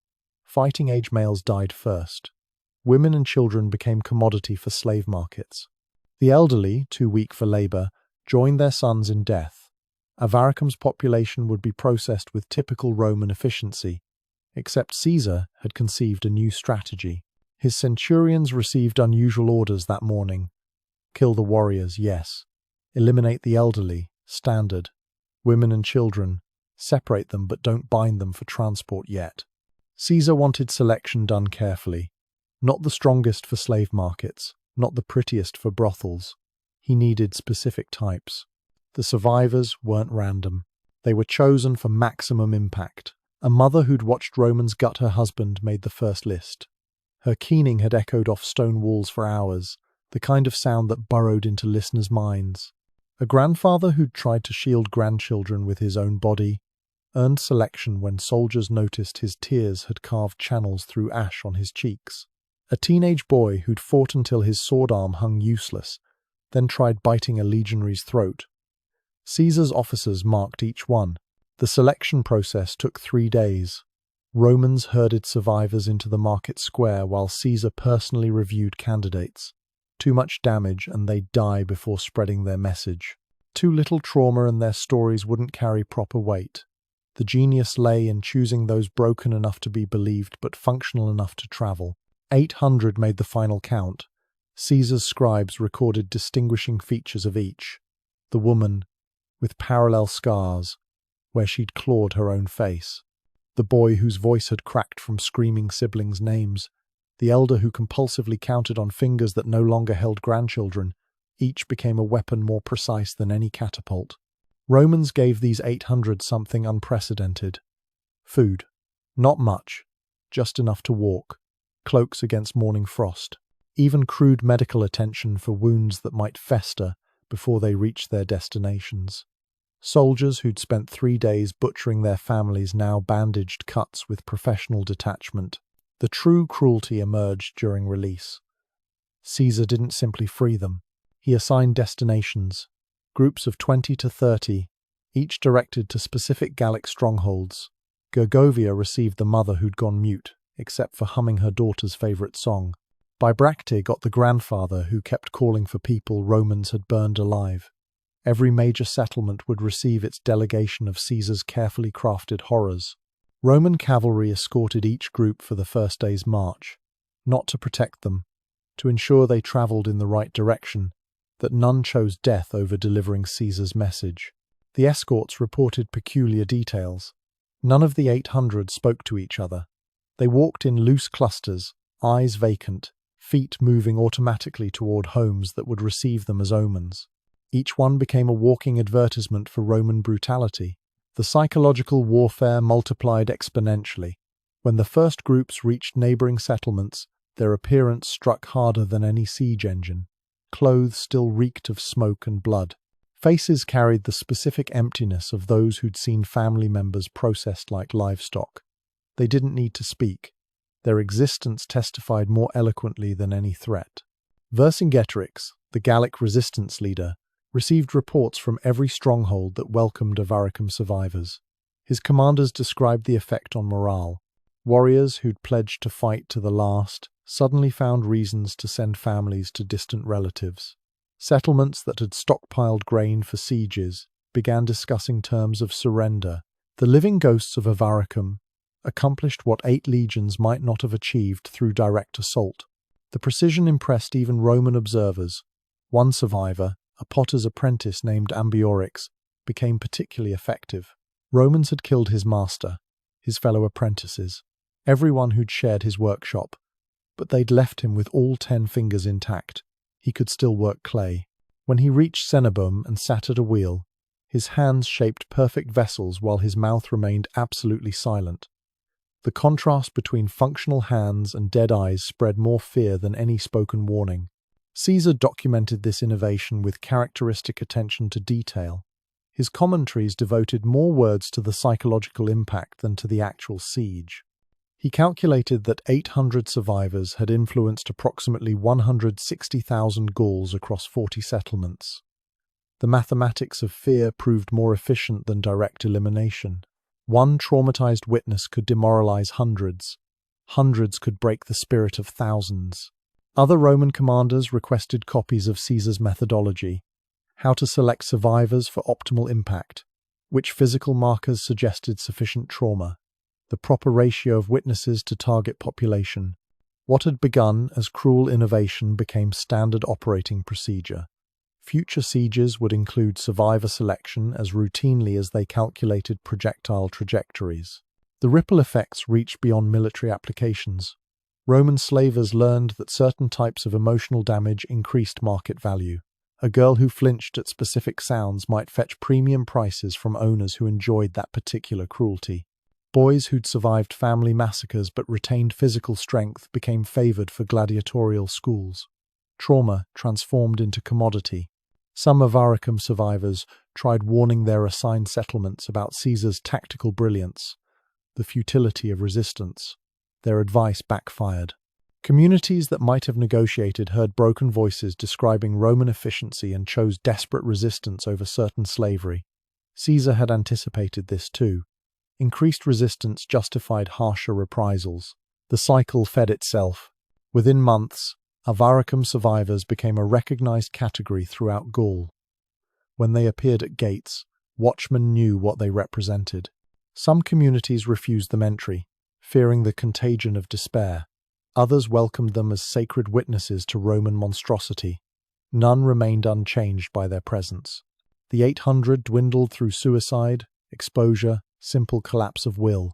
Fighting-age males died first. Women and children became commodity for slave markets. The elderly, too weak for labor, joined their sons in death. Avaricum's population would be processed with typical Roman efficiency, except Caesar had conceived a new strategy. His centurions received unusual orders that morning. Kill the warriors, yes, Eliminate the elderly, standard. Women and children, separate them but don't bind them for transport yet. Caesar wanted selection done carefully. Not the strongest for slave markets, not the prettiest for brothels. He needed specific types. The survivors weren't random. They were chosen for maximum impact. A mother who'd watched Romans gut her husband made the first list. Her keening had echoed off stone walls for hours, the kind of sound that burrowed into listeners' minds. A grandfather who'd tried to shield grandchildren with his own body earned selection when soldiers noticed his tears had carved channels through ash on his cheeks. A teenage boy who'd fought until his sword arm hung useless, then tried biting a legionary's throat. Caesar's officers marked each one. The selection process took 3 days. Romans herded survivors into the market square while Caesar personally reviewed candidates. Too much damage and they'd die before spreading their message. Too little trauma and their stories wouldn't carry proper weight. The genius lay in choosing those broken enough to be believed but functional enough to travel. 800 made the final count. Caesar's scribes recorded distinguishing features of each. The woman, with parallel scars, where she'd clawed her own face. The boy whose voice had cracked from screaming siblings' names. The elder who compulsively counted on fingers that no longer held grandchildren. Each became a weapon more precise than any catapult. Romans gave these 800 something unprecedented. Food. Not much, just enough to walk. Cloaks against morning frost. Even crude medical attention for wounds that might fester before they reached their destinations. Soldiers who'd spent 3 days butchering their families now bandaged cuts with professional detachment. The true cruelty emerged during release. Caesar didn't simply free them. He assigned destinations, groups of 20 to 30, each directed to specific Gallic strongholds. Gergovia received the mother who'd gone mute, except for humming her daughter's favourite song. Bibracte got the grandfather who kept calling for people Romans had burned alive. Every major settlement would receive its delegation of Caesar's carefully crafted horrors. Roman cavalry escorted each group for the first day's march, not to protect them, to ensure they travelled in the right direction, that none chose death over delivering Caesar's message. The escorts reported peculiar details. None of the 800 spoke to each other. They walked in loose clusters, eyes vacant, feet moving automatically toward homes that would receive them as omens. Each one became a walking advertisement for Roman brutality. The psychological warfare multiplied exponentially. When the first groups reached neighboring settlements, their appearance struck harder than any siege engine. Clothes still reeked of smoke and blood. Faces carried the specific emptiness of those who'd seen family members processed like livestock. They didn't need to speak. Their existence testified more eloquently than any threat. Vercingetorix, the Gallic resistance leader, received reports from every stronghold that welcomed Avaricum survivors. His commanders described the effect on morale. Warriors who'd pledged to fight to the last suddenly found reasons to send families to distant relatives. Settlements that had stockpiled grain for sieges began discussing terms of surrender. The living ghosts of Avaricum accomplished what 8 legions might not have achieved through direct assault. The precision impressed even Roman observers. One survivor, a potter's apprentice named Ambiorix, became particularly effective. Romans had killed his master, his fellow apprentices, everyone who'd shared his workshop, but they'd left him with all 10 fingers intact. He could still work clay. When he reached Cenobum and sat at a wheel, his hands shaped perfect vessels while his mouth remained absolutely silent. The contrast between functional hands and dead eyes spread more fear than any spoken warning. Caesar documented this innovation with characteristic attention to detail. His commentaries devoted more words to the psychological impact than to the actual siege. He calculated that 800 survivors had influenced approximately 160,000 Gauls across 40 settlements. The mathematics of fear proved more efficient than direct elimination. One traumatized witness could demoralize hundreds. Hundreds could break the spirit of thousands. Other Roman commanders requested copies of Caesar's methodology, how to select survivors for optimal impact, which physical markers suggested sufficient trauma, the proper ratio of witnesses to target population. What had begun as cruel innovation became standard operating procedure. Future sieges would include survivor selection as routinely as they calculated projectile trajectories. The ripple effects reached beyond military applications. Roman slavers learned that certain types of emotional damage increased market value. A girl who flinched at specific sounds might fetch premium prices from owners who enjoyed that particular cruelty. Boys who'd survived family massacres but retained physical strength became favored for gladiatorial schools. Trauma transformed into commodity. Some Avaricum survivors tried warning their assigned settlements about Caesar's tactical brilliance, the futility of resistance. Their advice backfired. Communities that might have negotiated heard broken voices describing Roman efficiency and chose desperate resistance over certain slavery. Caesar had anticipated this too. Increased resistance justified harsher reprisals. The cycle fed itself. Within months, Avaricum survivors became a recognized category throughout Gaul. When they appeared at gates, watchmen knew what they represented. Some communities refused them entry, fearing the contagion of despair. Others welcomed them as sacred witnesses to Roman monstrosity. None remained unchanged by their presence. The 800 dwindled through suicide, exposure, simple collapse of will.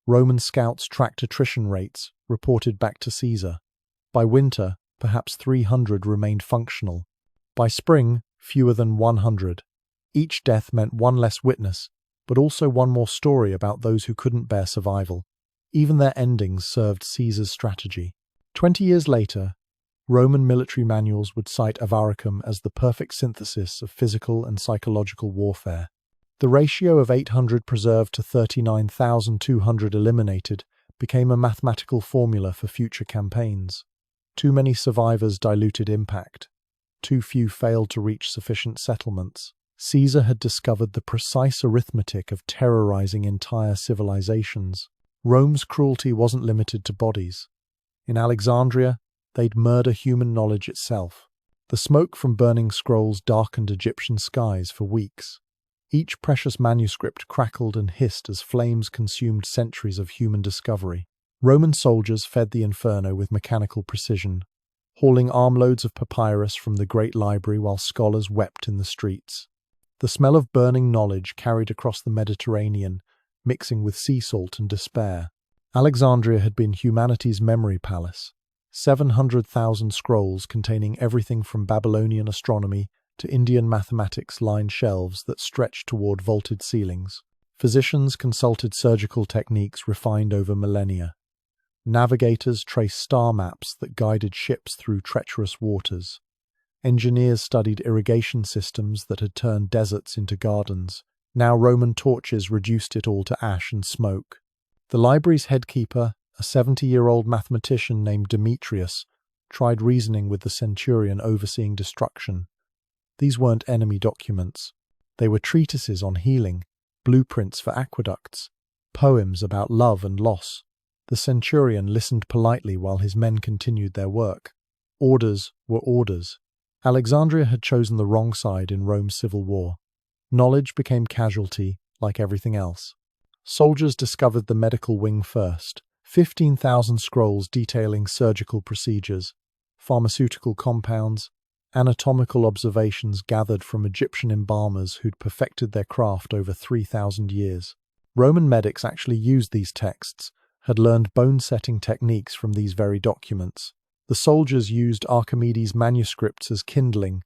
Roman scouts tracked attrition rates, reported back to Caesar. By winter, perhaps 300 remained functional. By spring, fewer than 100. Each death meant one less witness, but also one more story about those who couldn't bear survival. Even their endings served Caesar's strategy. 20 years later, Roman military manuals would cite Avaricum as the perfect synthesis of physical and psychological warfare. The ratio of 800 preserved to 39,200 eliminated became a mathematical formula for future campaigns. Too many survivors diluted impact. Too few failed to reach sufficient settlements. Caesar had discovered the precise arithmetic of terrorizing entire civilizations. Rome's cruelty wasn't limited to bodies. In Alexandria, they'd murder human knowledge itself. The smoke from burning scrolls darkened Egyptian skies for weeks. Each precious manuscript crackled and hissed as flames consumed centuries of human discovery. Roman soldiers fed the inferno with mechanical precision, hauling armloads of papyrus from the great library while scholars wept in the streets. The smell of burning knowledge carried across the Mediterranean, mixing with sea salt and despair. Alexandria had been humanity's memory palace. 700,000 scrolls containing everything from Babylonian astronomy to Indian mathematics lined shelves that stretched toward vaulted ceilings. Physicians consulted surgical techniques refined over millennia. Navigators traced star maps that guided ships through treacherous waters. Engineers studied irrigation systems that had turned deserts into gardens. Now Roman torches reduced it all to ash and smoke. The library's headkeeper, a 70-year-old mathematician named Demetrius, tried reasoning with the centurion overseeing destruction. These weren't enemy documents. They were treatises on healing, blueprints for aqueducts, poems about love and loss. The centurion listened politely while his men continued their work. Orders were orders. Alexandria had chosen the wrong side in Rome's civil war. Knowledge became casualty, like everything else. Soldiers discovered the medical wing first. 15,000 scrolls detailing surgical procedures, pharmaceutical compounds, anatomical observations gathered from Egyptian embalmers who'd perfected their craft over 3,000 years. Roman medics actually used these texts, had learned bone-setting techniques from these very documents. The soldiers used Archimedes' manuscripts as kindling,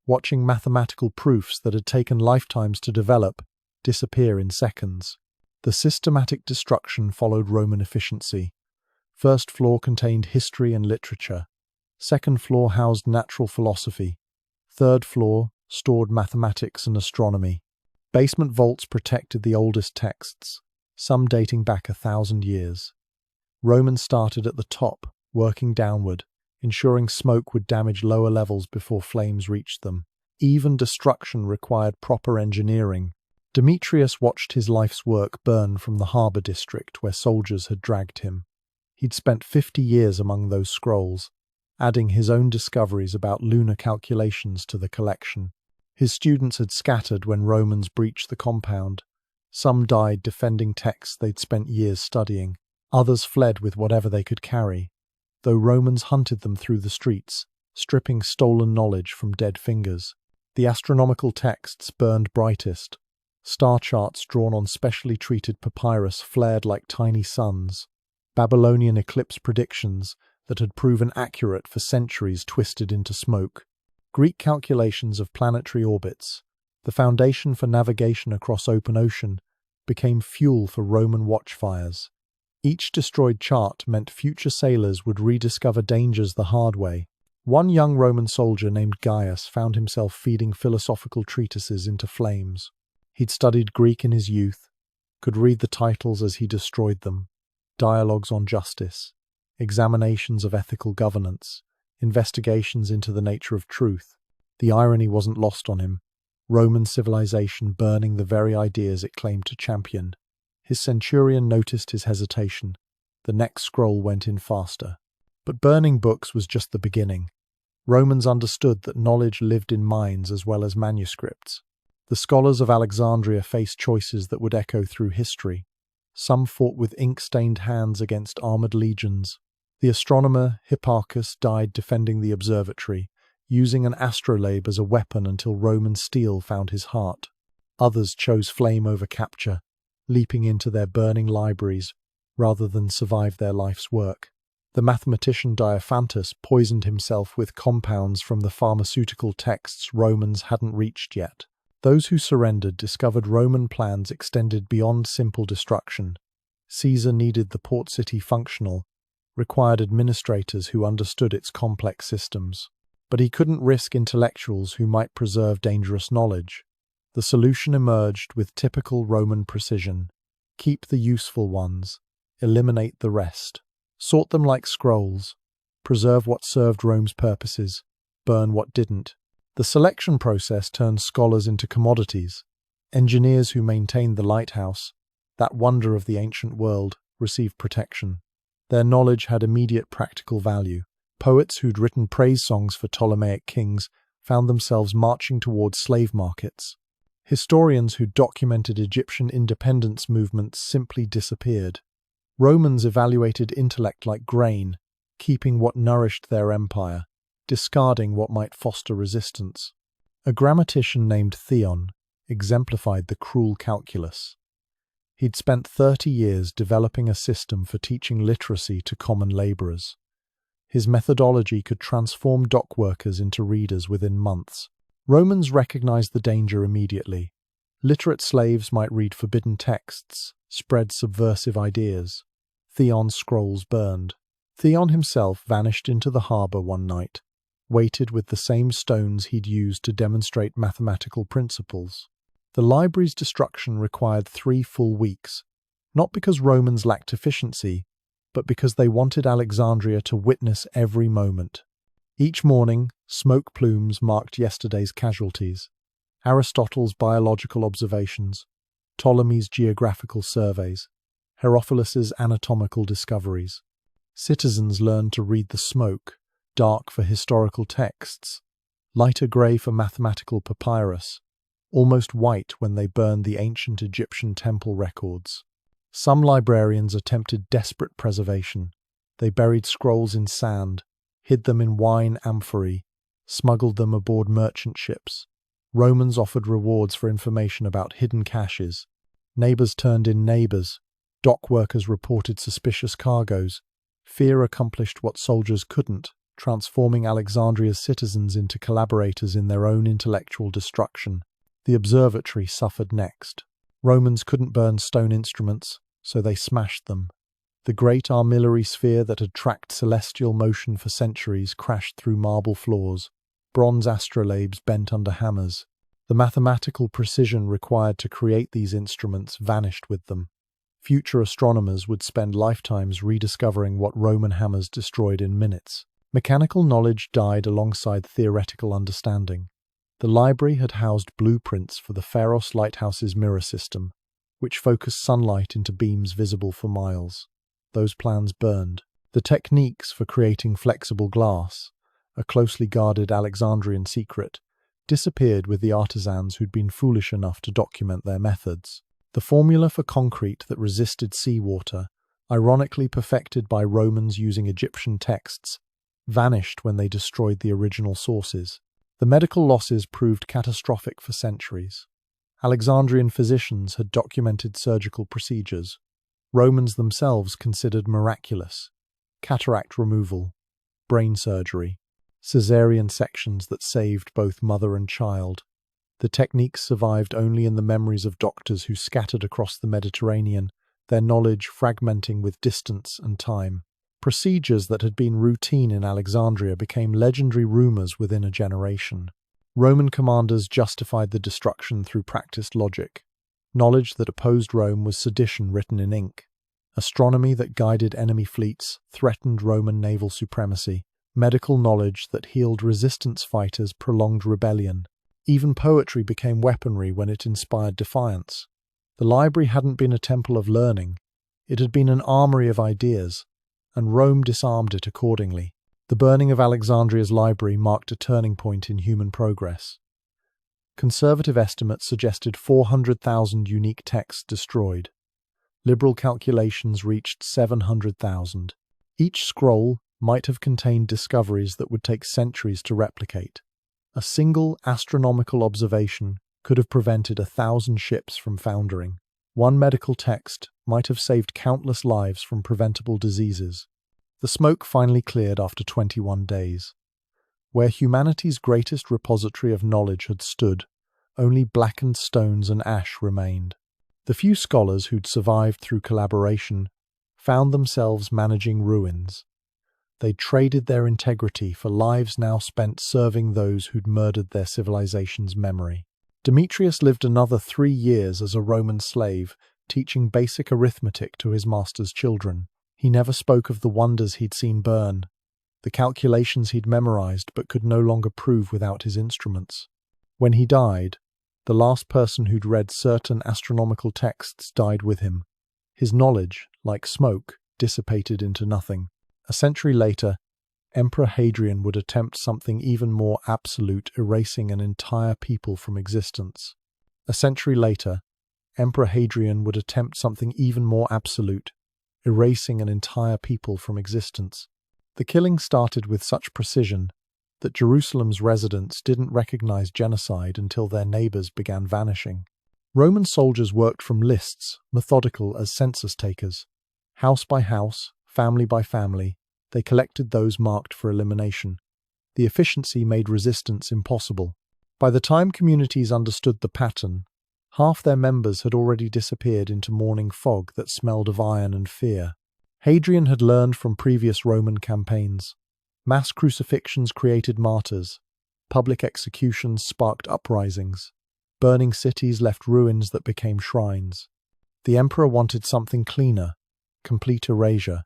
watching mathematical proofs that had taken lifetimes to develop disappear in seconds. The systematic destruction followed Roman efficiency. First floor contained history and literature. Second floor housed natural philosophy. Third floor stored mathematics and astronomy. Basement vaults protected the oldest texts, some dating back 1,000 years. Romans started at the top, working downward, ensuring smoke would damage lower levels before flames reached them. Even destruction required proper engineering. Demetrius watched his life's work burn from the harbour district where soldiers had dragged him. He'd spent 50 years among those scrolls, adding his own discoveries about lunar calculations to the collection. His students had scattered when Romans breached the compound. Some died defending texts they'd spent years studying. Others fled with whatever they could carry. Though Romans hunted them through the streets, stripping stolen knowledge from dead fingers. The astronomical texts burned brightest. Star charts drawn on specially treated papyrus flared like tiny suns. Babylonian eclipse predictions that had proven accurate for centuries twisted into smoke. Greek calculations of planetary orbits, the foundation for navigation across open ocean, became fuel for Roman watchfires. Each destroyed chart meant future sailors would rediscover dangers the hard way. One young Roman soldier named Gaius found himself feeding philosophical treatises into flames. He'd studied Greek in his youth, could read the titles as he destroyed them. Dialogues on justice, examinations of ethical governance, investigations into the nature of truth. The irony wasn't lost on him. Roman civilization burning the very ideas it claimed to champion. His centurion noticed his hesitation. The next scroll went in faster. But burning books was just the beginning. Romans understood that knowledge lived in minds as well as manuscripts. The scholars of Alexandria faced choices that would echo through history. Some fought with ink-stained hands against armored legions. The astronomer Hipparchus died defending the observatory, using an astrolabe as a weapon until Roman steel found his heart. Others chose flame over capture, leaping into their burning libraries rather than survive their life's work. The mathematician Diophantus poisoned himself with compounds from the pharmaceutical texts Romans hadn't reached yet. Those who surrendered discovered Roman plans extended beyond simple destruction. Caesar needed the port city functional, required administrators who understood its complex systems. But he couldn't risk intellectuals who might preserve dangerous knowledge. The solution emerged with typical Roman precision. Keep the useful ones, eliminate the rest. Sort them like scrolls. Preserve what served Rome's purposes, burn what didn't. The selection process turned scholars into commodities. Engineers who maintained the lighthouse, that wonder of the ancient world, received protection. Their knowledge had immediate practical value. Poets who'd written praise songs for Ptolemaic kings found themselves marching towards slave markets. Historians who documented Egyptian independence movements simply disappeared. Romans evaluated intellect like grain, keeping what nourished their empire, discarding what might foster resistance. A grammatician named Theon exemplified the cruel calculus. He'd spent 30 years developing a system for teaching literacy to common laborers. His methodology could transform dock workers into readers within months. Romans recognized the danger immediately. Literate slaves might read forbidden texts, spread subversive ideas. Theon's scrolls burned. Theon himself vanished into the harbor one night, weighted with the same stones he'd used to demonstrate mathematical principles. The library's destruction required 3 full weeks, not because Romans lacked efficiency, but because they wanted Alexandria to witness every moment. Each morning, smoke plumes marked yesterday's casualties. Aristotle's biological observations, Ptolemy's geographical surveys, Herophilus's anatomical discoveries. Citizens learned to read the smoke, dark for historical texts, lighter grey for mathematical papyrus, almost white when they burned the ancient Egyptian temple records. Some librarians attempted desperate preservation. They buried scrolls in sand, hid them in wine amphorae, smuggled them aboard merchant ships. Romans offered rewards for information about hidden caches. Neighbors turned in neighbors. Dock workers reported suspicious cargoes. Fear accomplished what soldiers couldn't, transforming Alexandria's citizens into collaborators in their own intellectual destruction. The observatory suffered next. Romans couldn't burn stone instruments, so they smashed them. The great armillary sphere that had tracked celestial motion for centuries crashed through marble floors. Bronze astrolabes bent under hammers. The mathematical precision required to create these instruments vanished with them. Future astronomers would spend lifetimes rediscovering what Roman hammers destroyed in minutes. Mechanical knowledge died alongside theoretical understanding. The library had housed blueprints for the Pharos lighthouse's mirror system, which focused sunlight into beams visible for miles. Those plans burned. The techniques for creating flexible glass, a closely guarded Alexandrian secret, disappeared with the artisans who'd been foolish enough to document their methods. The formula for concrete that resisted seawater, ironically perfected by Romans using Egyptian texts, vanished when they destroyed the original sources. The medical losses proved catastrophic for centuries. Alexandrian physicians had documented surgical procedures Romans themselves considered miraculous: cataract removal, brain surgery, caesarean sections that saved both mother and child. The techniques survived only in the memories of doctors who scattered across the Mediterranean, their knowledge fragmenting with distance and time. Procedures that had been routine in Alexandria became legendary rumors within a generation. Roman commanders justified the destruction through practiced logic. Knowledge that opposed Rome was sedition written in ink. Astronomy that guided enemy fleets threatened Roman naval supremacy. Medical knowledge that healed resistance fighters prolonged rebellion. Even poetry became weaponry when it inspired defiance. The library hadn't been a temple of learning. It had been an armory of ideas, and Rome disarmed it accordingly. The burning of Alexandria's library marked a turning point in human progress. Conservative estimates suggested 400,000 unique texts destroyed. Liberal calculations reached 700,000. Each scroll might have contained discoveries that would take centuries to replicate. A single astronomical observation could have prevented 1,000 ships from foundering. One medical text might have saved countless lives from preventable diseases. The smoke finally cleared after 21 days. Where humanity's greatest repository of knowledge had stood, only blackened stones and ash remained. The few scholars who'd survived through collaboration found themselves managing ruins. They'd traded their integrity for lives now spent serving those who'd murdered their civilization's memory. Demetrius lived another 3 years as a Roman slave, teaching basic arithmetic to his master's children. He never spoke of the wonders he'd seen burn, the calculations he'd memorized but could no longer prove without his instruments. When he died, the last person who'd read certain astronomical texts died with him. His knowledge, like smoke, dissipated into nothing. A century later, Emperor Hadrien would attempt something even more absolute, erasing an entire people from existence. A century later, Emperor Hadrien would attempt something even more absolute, erasing an entire people from existence. The killing started with such precision that Jerusalem's residents didn't recognize genocide until their neighbors began vanishing. Roman soldiers worked from lists, methodical as census takers. House by house, family by family, they collected those marked for elimination. The efficiency made resistance impossible. By the time communities understood the pattern, half their members had already disappeared into morning fog that smelled of iron and fear. Hadrien had learned from previous Roman campaigns. Mass crucifixions created martyrs. Public executions sparked uprisings. Burning cities left ruins that became shrines. The emperor wanted something cleaner, complete erasure,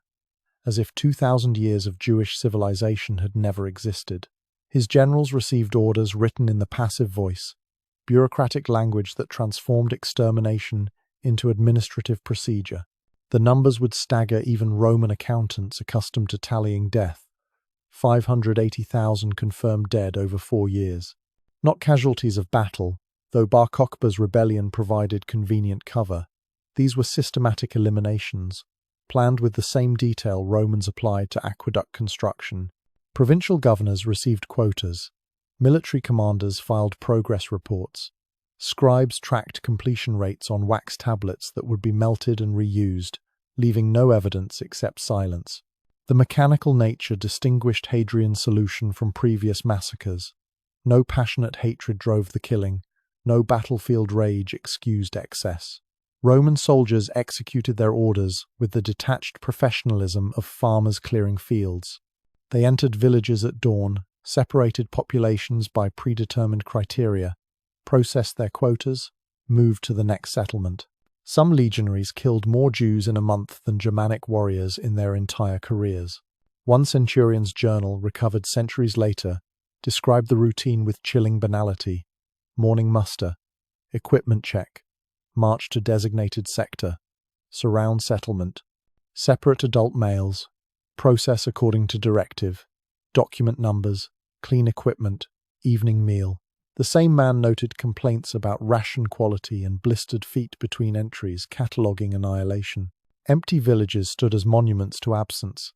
as if 2,000 years of Jewish civilization had never existed. His generals received orders written in the passive voice, bureaucratic language that transformed extermination into administrative procedure. The numbers would stagger even Roman accountants accustomed to tallying death. 580,000 confirmed dead over 4 years. Not casualties of battle, though Bar Kokhba's rebellion provided convenient cover. These were systematic eliminations, planned with the same detail Romans applied to aqueduct construction. Provincial governors received quotas. Military commanders filed progress reports. Scribes tracked completion rates on wax tablets that would be melted and reused, leaving no evidence except silence. The mechanical nature distinguished Hadrian's solution from previous massacres. No passionate hatred drove the killing. No battlefield rage excused excess. Roman soldiers executed their orders with the detached professionalism of farmers clearing fields. They entered villages at dawn, separated populations by predetermined criteria, processed their quotas, moved to the next settlement. Some legionaries killed more Jews in a month than Germanic warriors in their entire careers. One centurion's journal, recovered centuries later, described the routine with chilling banality: morning muster, equipment check, march to designated sector, surround settlement, separate adult males, process according to directive, document numbers, clean equipment, evening meal. The same man noted complaints about ration quality and blistered feet between entries, cataloguing annihilation. Empty villages stood as monuments to absence,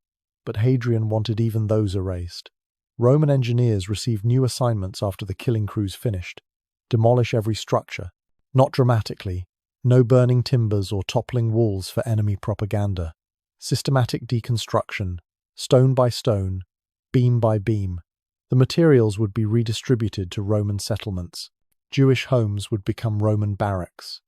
but Hadrien wanted even those erased. Roman engineers received new assignments after the killing crews finished. Demolish every structure. Not dramatically. No burning timbers or toppling walls for enemy propaganda. Systematic deconstruction. Stone by stone. Beam by beam. The materials would be redistributed to Roman settlements. Jewish homes would become Roman barracks.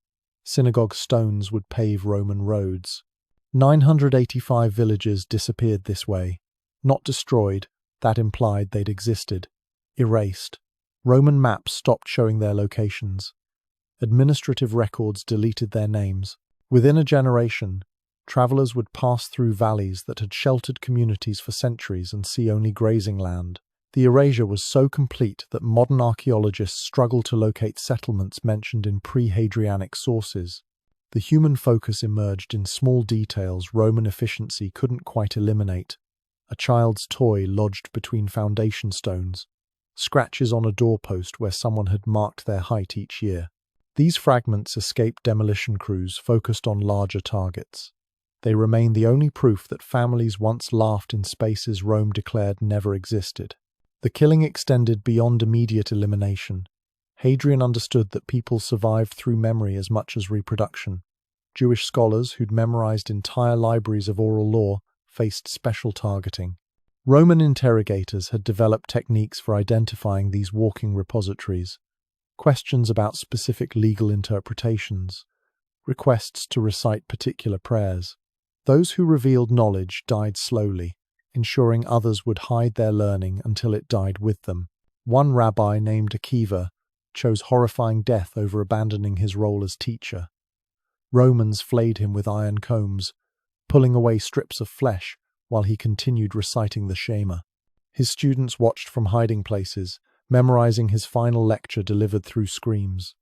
Synagogue stones would pave Roman roads. 985 villages disappeared this way. Not destroyed, that implied they'd existed. Erased. Roman maps stopped showing their locations. Administrative records deleted their names. Within a generation, travelers would pass through valleys that had sheltered communities for centuries and see only grazing land. The erasure was so complete that modern archaeologists struggle to locate settlements mentioned in pre-Hadrianic sources. The human focus emerged in small details Roman efficiency couldn't quite eliminate. A child's toy lodged between foundation stones. Scratches on a doorpost where someone had marked their height each year. These fragments escaped demolition crews focused on larger targets. They remain the only proof that families once laughed in spaces Rome declared never existed. The killing extended beyond immediate elimination. Hadrien understood that people survived through memory as much as reproduction. Jewish scholars who'd memorized entire libraries of oral law faced special targeting. Roman interrogators had developed techniques for identifying these walking repositories. Questions about specific legal interpretations. Requests to recite particular prayers. Those who revealed knowledge died slowly, ensuring others would hide their learning until it died with them. One rabbi named Akiva chose horrifying death over abandoning his role as teacher. Romans flayed him with iron combs, pulling away strips of flesh while he continued reciting the Shema. His students watched from hiding places, memorizing his final lecture delivered through screams.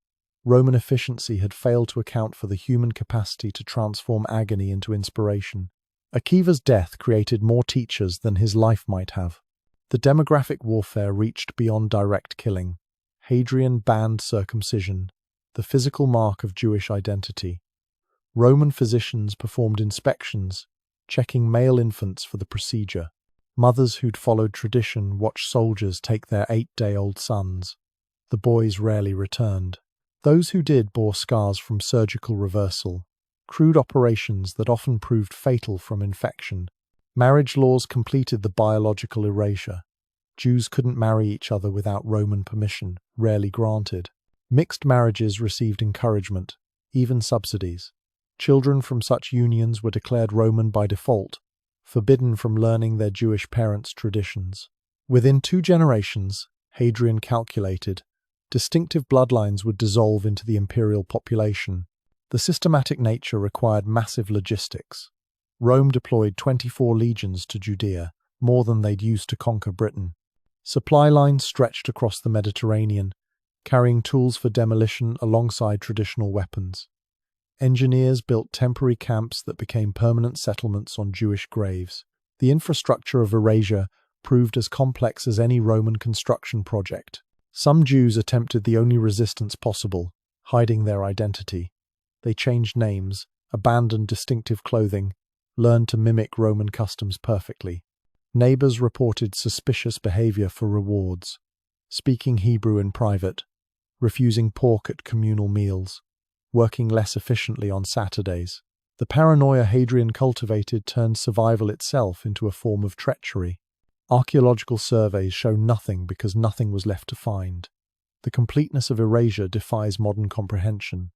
Roman efficiency had failed to account for the human capacity to transform agony into inspiration. Akiva's death created more teachers than his life might have. The demographic warfare reached beyond direct killing. Hadrien banned circumcision, the physical mark of Jewish identity. Roman physicians performed inspections, checking male infants for the procedure. Mothers who'd followed tradition watched soldiers take their 8-day-old sons. The boys rarely returned. Those who did bore scars from surgical reversal. Crude operations that often proved fatal from infection. Marriage laws completed the biological erasure. Jews couldn't marry each other without Roman permission, rarely granted. Mixed marriages received encouragement, even subsidies. Children from such unions were declared Roman by default, forbidden from learning their Jewish parents' traditions. Within 2 generations, Hadrien calculated, distinctive bloodlines would dissolve into the imperial population. The systematic nature required massive logistics. Rome deployed 24 legions to Judea, more than they'd used to conquer Britain. Supply lines stretched across the Mediterranean, carrying tools for demolition alongside traditional weapons. Engineers built temporary camps that became permanent settlements on Jewish graves. The infrastructure of erasure proved as complex as any Roman construction project. Some Jews attempted the only resistance possible, hiding their identity. They changed names, abandoned distinctive clothing, learned to mimic Roman customs perfectly. Neighbors reported suspicious behavior for rewards, speaking Hebrew in private, refusing pork at communal meals, working less efficiently on Saturdays. The paranoia Hadrien cultivated turned survival itself into a form of treachery. Archaeological surveys show nothing because nothing was left to find. The completeness of erasure defies modern comprehension.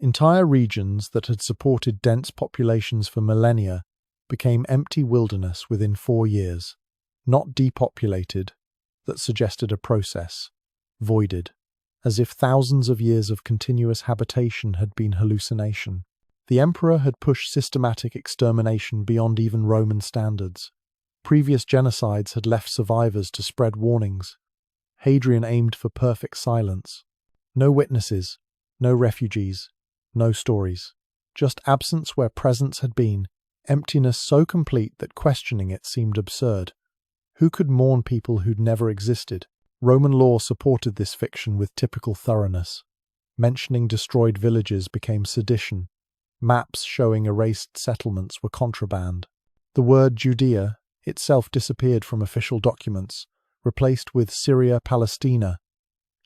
Entire regions that had supported dense populations for millennia became empty wilderness within 4 years. Not depopulated, that suggested a process. Voided, as if thousands of years of continuous habitation had been hallucination. The emperor had pushed systematic extermination beyond even Roman standards. Previous genocides had left survivors to spread warnings. Hadrien aimed for perfect silence. No witnesses, no refugees, no stories. Just absence where presence had been, emptiness so complete that questioning it seemed absurd. Who could mourn people who'd never existed? Roman law supported this fiction with typical thoroughness. Mentioning destroyed villages became sedition. Maps showing erased settlements were contraband. The word Judea, itself disappeared from official documents, replaced with Syria Palestina.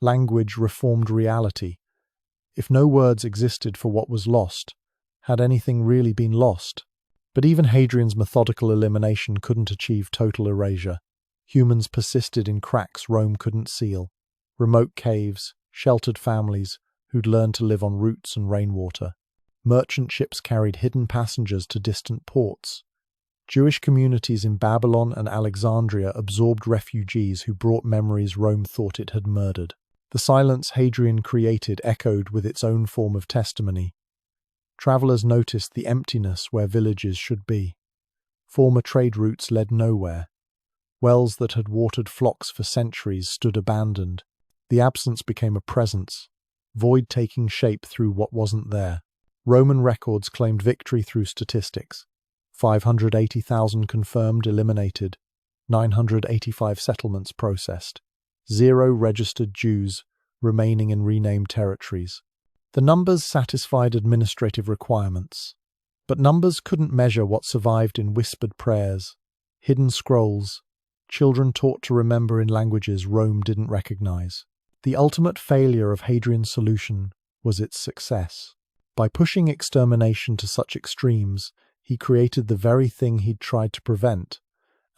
Language reformed reality. If no words existed for what was lost, had anything really been lost? But even Hadrian's methodical elimination couldn't achieve total erasure. Humans persisted in cracks Rome couldn't seal. Remote caves, sheltered families who'd learned to live on roots and rainwater. Merchant ships carried hidden passengers to distant ports. Jewish communities in Babylon and Alexandria absorbed refugees who brought memories Rome thought it had murdered. The silence Hadrian created echoed with its own form of testimony. Travelers noticed the emptiness where villages should be. Former trade routes led nowhere. Wells that had watered flocks for centuries stood abandoned. The absence became a presence, void taking shape through what wasn't there. Roman records claimed victory through statistics. 580,000 confirmed eliminated, 985 settlements processed, 0 registered Jews remaining in renamed territories. The numbers satisfied administrative requirements, but numbers couldn't measure what survived in whispered prayers, hidden scrolls, children taught to remember in languages Rome didn't recognize. The ultimate failure of Hadrian's solution was its success. By pushing extermination to such extremes, he created the very thing he'd tried to prevent,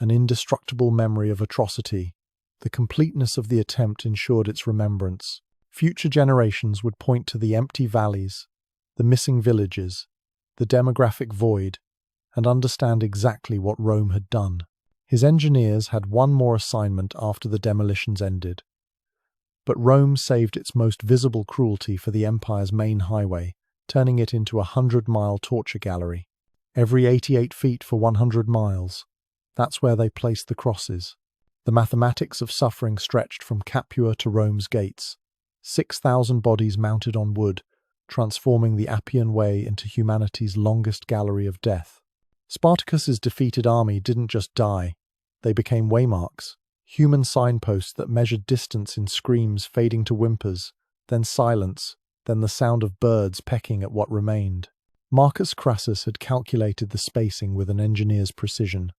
an indestructible memory of atrocity. The completeness of the attempt ensured its remembrance. Future generations would point to the empty valleys, the missing villages, the demographic void, and understand exactly what Rome had done. His engineers had one more assignment after the demolitions ended. But Rome saved its most visible cruelty for the empire's main highway, turning it into a 100-mile torture gallery. Every 88 feet for 100 miles. That's where they placed the crosses. The mathematics of suffering stretched from Capua to Rome's gates. 6,000 bodies mounted on wood, transforming the Appian Way into humanity's longest gallery of death. Spartacus's defeated army didn't just die. They became waymarks, human signposts that measured distance in screams fading to whimpers, then silence, then the sound of birds pecking at what remained. Marcus Crassus had calculated the spacing with an engineer's precision.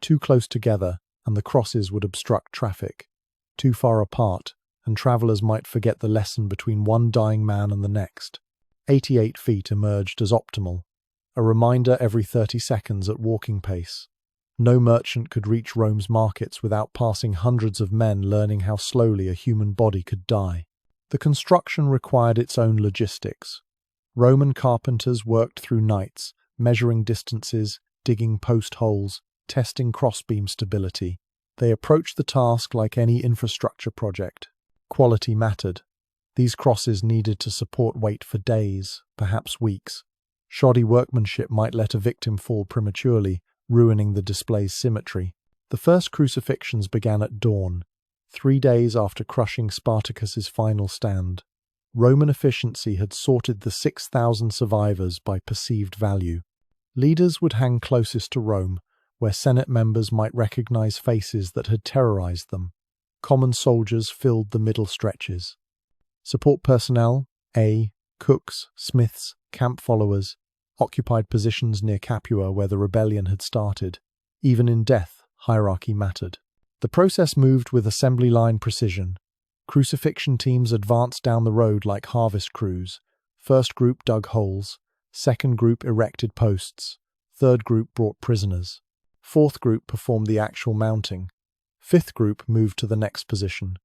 Too close together, and the crosses would obstruct traffic. Too far apart, and travelers might forget the lesson between one dying man and the next. 88 feet emerged as optimal, a reminder every 30 seconds at walking pace. No merchant could reach Rome's markets without passing hundreds of men learning how slowly a human body could die. The construction required its own logistics. Roman carpenters worked through nights, measuring distances, digging post holes, testing crossbeam stability. They approached the task like any infrastructure project. Quality mattered. These crosses needed to support weight for days, perhaps weeks. Shoddy workmanship might let a victim fall prematurely, ruining the display's symmetry. The first crucifixions began at dawn, 3 days after crushing Spartacus's final stand. Roman efficiency had sorted the 6,000 survivors by perceived value. Leaders would hang closest to Rome, where Senate members might recognize faces that had terrorized them. Common soldiers filled the middle stretches. Support personnel, cooks, smiths, camp followers, occupied positions near Capua where the rebellion had started. Even in death, hierarchy mattered. The process moved with assembly line precision. Crucifixion teams advanced down the road like harvest crews. First group dug holes, second group erected posts, third group brought prisoners. Fourth group performed the actual mounting. Fifth group moved to the next position.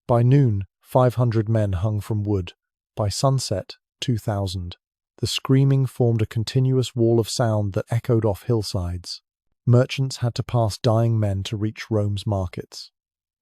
By noon, 500 men hung from wood. By sunset, 2,000. The screaming formed a continuous wall of sound that echoed off hillsides. Merchants had to pass dying men to reach Rome's markets.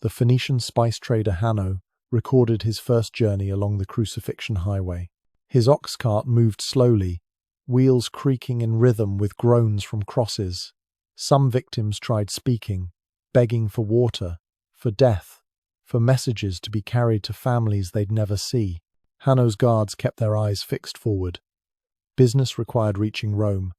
The Phoenician spice trader Hanno recorded his first journey along the crucifixion highway. His ox cart moved slowly, wheels creaking in rhythm with groans from crosses. Some victims tried speaking, begging for water, for death, for messages to be carried to families they'd never see. Hanno's guards kept their eyes fixed forward. Business required reaching Rome.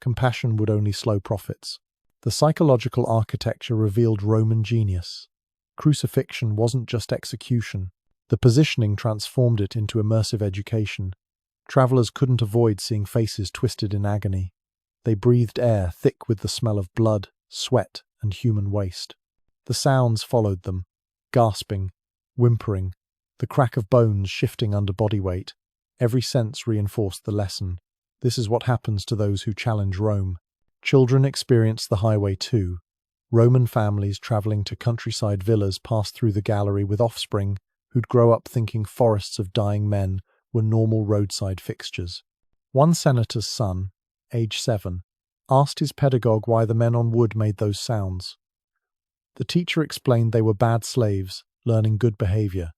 Compassion would only slow profits. The psychological architecture revealed Roman genius. Crucifixion wasn't just execution. The positioning transformed it into immersive education. Travelers couldn't avoid seeing faces twisted in agony. They breathed air thick with the smell of blood. sweat, and human waste. The sounds followed them, gasping, whimpering, the crack of bones shifting under body weight. Every sense reinforced the lesson. This is what happens to those who challenge Rome. Children experienced the highway too. Roman families travelling to countryside villas passed through the gallery with offspring who'd grow up thinking forests of dying men were normal roadside fixtures. One senator's son, age 7, asked his pedagogue why the men on wood made those sounds. The teacher explained they were bad slaves, learning good behavior.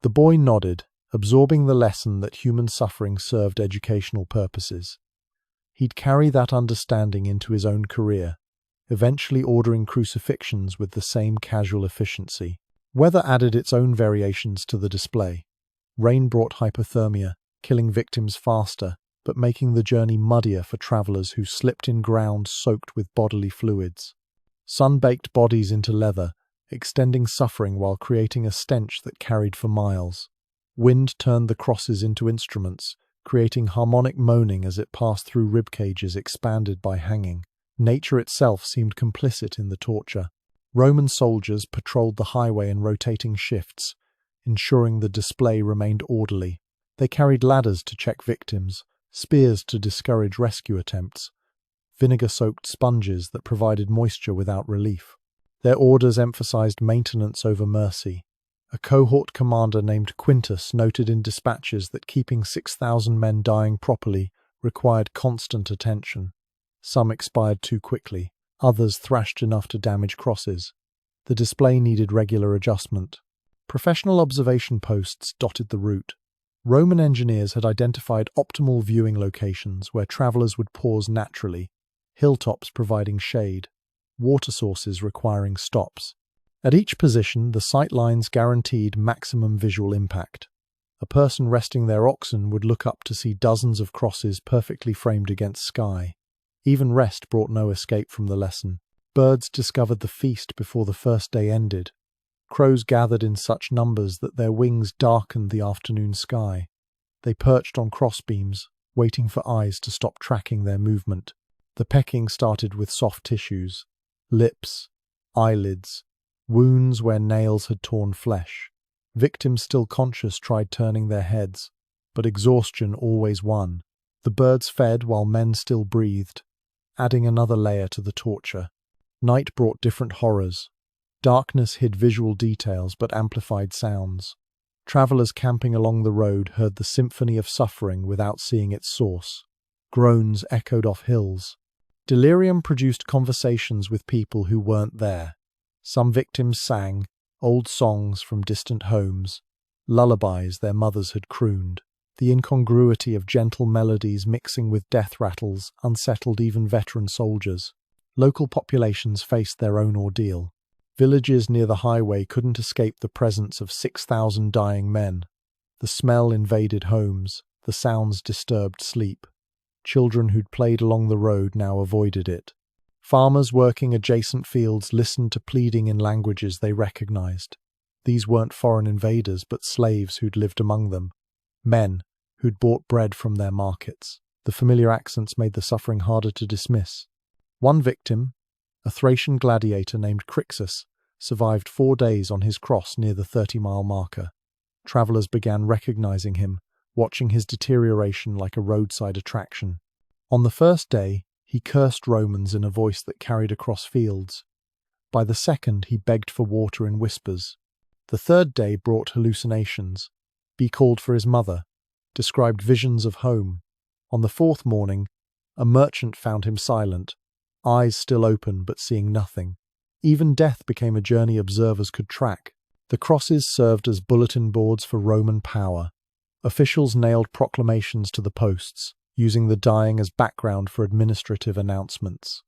The boy nodded, absorbing the lesson that human suffering served educational purposes. He'd carry that understanding into his own career, eventually ordering crucifixions with the same casual efficiency. Weather added its own variations to the display. Rain brought hypothermia, killing victims faster, but making the journey muddier for travelers who slipped in ground soaked with bodily fluids. Sun baked bodies into leather, extending suffering while creating a stench that carried for miles. Wind turned the crosses into instruments, creating harmonic moaning as it passed through rib cages expanded by hanging. Nature itself seemed complicit in the torture. Roman soldiers patrolled the highway in rotating shifts, ensuring the display remained orderly. They carried ladders to check victims, spears to discourage rescue attempts, vinegar-soaked sponges that provided moisture without relief. Their orders emphasized maintenance over mercy. A cohort commander named Quintus noted in dispatches that keeping 6,000 men dying properly required constant attention. Some expired too quickly, others thrashed enough to damage crosses. The display needed regular adjustment. Professional observation posts dotted the route. Roman engineers had identified optimal viewing locations where travelers would pause naturally, hilltops providing shade, water sources requiring stops. At each position, the sight lines guaranteed maximum visual impact. A person resting their oxen would look up to see dozens of crosses perfectly framed against sky. Even rest brought no escape from the lesson. Birds discovered the feast before the first day ended. Crows gathered in such numbers that their wings darkened the afternoon sky. They perched on crossbeams, waiting for eyes to stop tracking their movement. The pecking started with soft tissues, lips, eyelids, wounds where nails had torn flesh. Victims still conscious tried turning their heads, but exhaustion always won. The birds fed while men still breathed, adding another layer to the torture. Night brought different horrors. Darkness hid visual details but amplified sounds. Travelers camping along the road heard the symphony of suffering without seeing its source. Groans echoed off hills. Delirium produced conversations with people who weren't there. Some victims sang old songs from distant homes, lullabies their mothers had crooned. The incongruity of gentle melodies mixing with death rattles unsettled even veteran soldiers. Local populations faced their own ordeal. Villages near the highway couldn't escape the presence of 6,000 dying men. The smell invaded homes, the sounds disturbed sleep. Children who'd played along the road now avoided it. Farmers working adjacent fields listened to pleading in languages they recognized. These weren't foreign invaders, but slaves who'd lived among them. Men who'd bought bread from their markets. The familiar accents made the suffering harder to dismiss. One victim, a Thracian gladiator named Crixus, survived 4 days on his cross near the 30-mile marker. Travelers began recognizing him, watching his deterioration like a roadside attraction. On the first day, he cursed Romans in a voice that carried across fields. By the second, he begged for water in whispers. The third day brought hallucinations. He called for his mother, described visions of home. On the fourth morning, a merchant found him silent, eyes still open but seeing nothing. Even death became a journey observers could track. The crosses served as bulletin boards for Roman power. Officials nailed proclamations to the posts, using the dying as background for administrative announcements.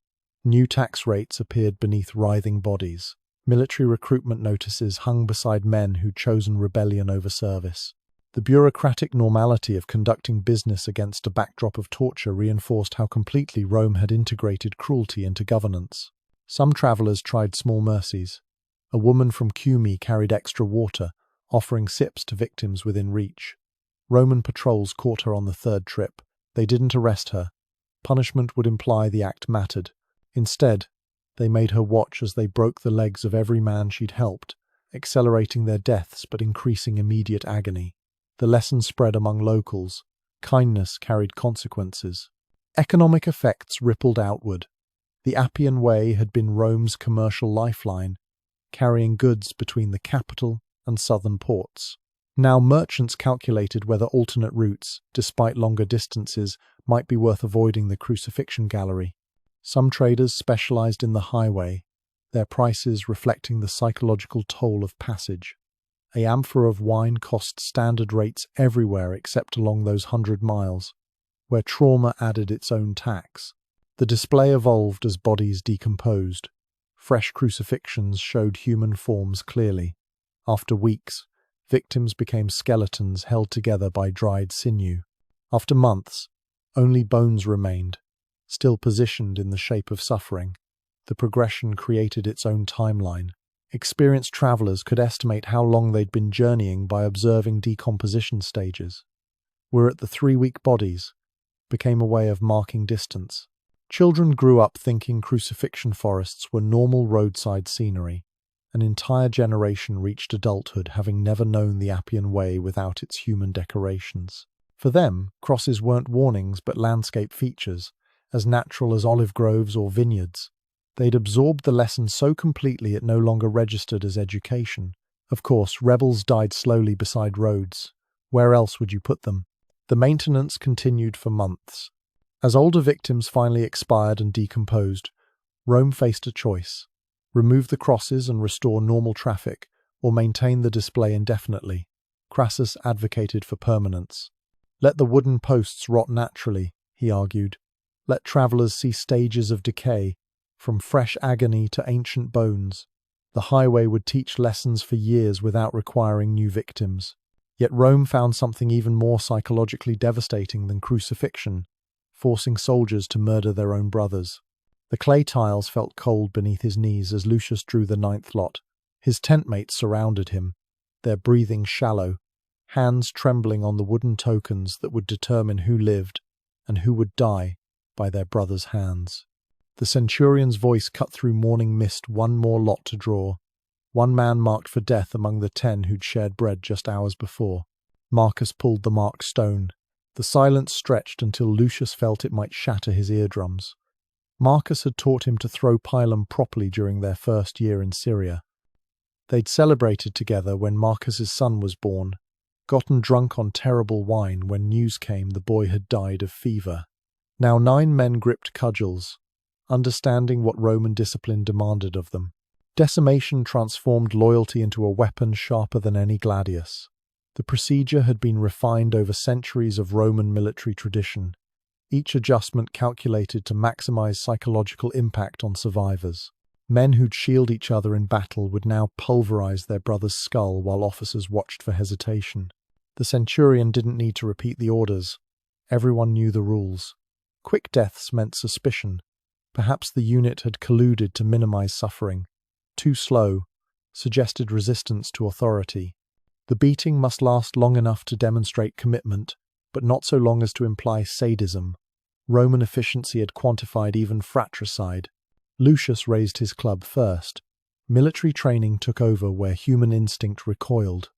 New tax rates appeared beneath writhing bodies. Military recruitment notices hung beside men who'd chosen rebellion over service. The bureaucratic normality of conducting business against a backdrop of torture reinforced how completely Rome had integrated cruelty into governance. Some travelers tried small mercies. A woman from Cumae carried extra water, offering sips to victims within reach. Roman patrols caught her on the third trip. They didn't arrest her. Punishment would imply the act mattered. Instead, They made her watch as they broke the legs of every man she'd helped, accelerating their deaths but increasing immediate agony. The lesson spread among locals. Kindness carried consequences. Economic effects rippled outward. The Appian Way had been Rome's commercial lifeline, carrying goods between the capital and southern ports. Now merchants calculated whether alternate routes, despite longer distances, might be worth avoiding the crucifixion gallery. Some traders specialized in the highway, their prices reflecting the psychological toll of passage. A amphora of wine cost standard rates everywhere except along those 100 miles, where trauma added its own tax. The display evolved as bodies decomposed. Fresh crucifixions showed human forms clearly. After weeks, victims became skeletons held together by dried sinew. After months, only bones remained, still positioned in the shape of suffering. The progression created its own timeline. Experienced travelers could estimate how long they'd been journeying by observing decomposition stages. "We're at the 3-week bodies," became a way of marking distance. Children grew up thinking crucifixion forests were normal roadside scenery. An entire generation reached adulthood having never known the Appian Way without its human decorations. For them, crosses weren't warnings but landscape features, as natural as olive groves or vineyards. They'd absorbed the lesson so completely it no longer registered as education. Of course, rebels died slowly beside roads. Where else would you put them? The maintenance continued for months. As older victims finally expired and decomposed, Rome faced a choice: remove the crosses and restore normal traffic, or maintain the display indefinitely. Crassus advocated for permanence. "Let the wooden posts rot naturally," he argued. "Let travelers see stages of decay, from fresh agony to ancient bones. The highway would teach lessons for years without requiring new victims." Yet Rome found something even more psychologically devastating than crucifixion: forcing soldiers to murder their own brothers. The clay tiles felt cold beneath his knees as Lucius drew the 9th lot. His tentmates surrounded him, their breathing shallow, hands trembling on the wooden tokens that would determine who lived and who would die by their brother's hands. The centurion's voice cut through morning mist. One more lot to draw. One man marked for death among the 10 who'd shared bread just hours before. Marcus pulled the marked stone. The silence stretched until Lucius felt it might shatter his eardrums. Marcus had taught him to throw pilum properly during their first year in Syria. They'd celebrated together when Marcus's son was born, gotten drunk on terrible wine when news came the boy had died of fever. Now 9 men gripped cudgels, understanding what Roman discipline demanded of them. Decimation transformed loyalty into a weapon sharper than any gladius. The procedure had been refined over centuries of Roman military tradition, each adjustment calculated to maximize psychological impact on survivors. Men who'd shield each other in battle would now pulverize their brother's skull while officers watched for hesitation. The centurion didn't need to repeat the orders. Everyone knew the rules. Quick deaths meant suspicion. Perhaps the unit had colluded to minimize suffering. Too slow suggested resistance to authority. The beating must last long enough to demonstrate commitment, but not so long as to imply sadism. Roman efficiency had quantified even fratricide. Lucius raised his club first. Military training took over where human instinct recoiled.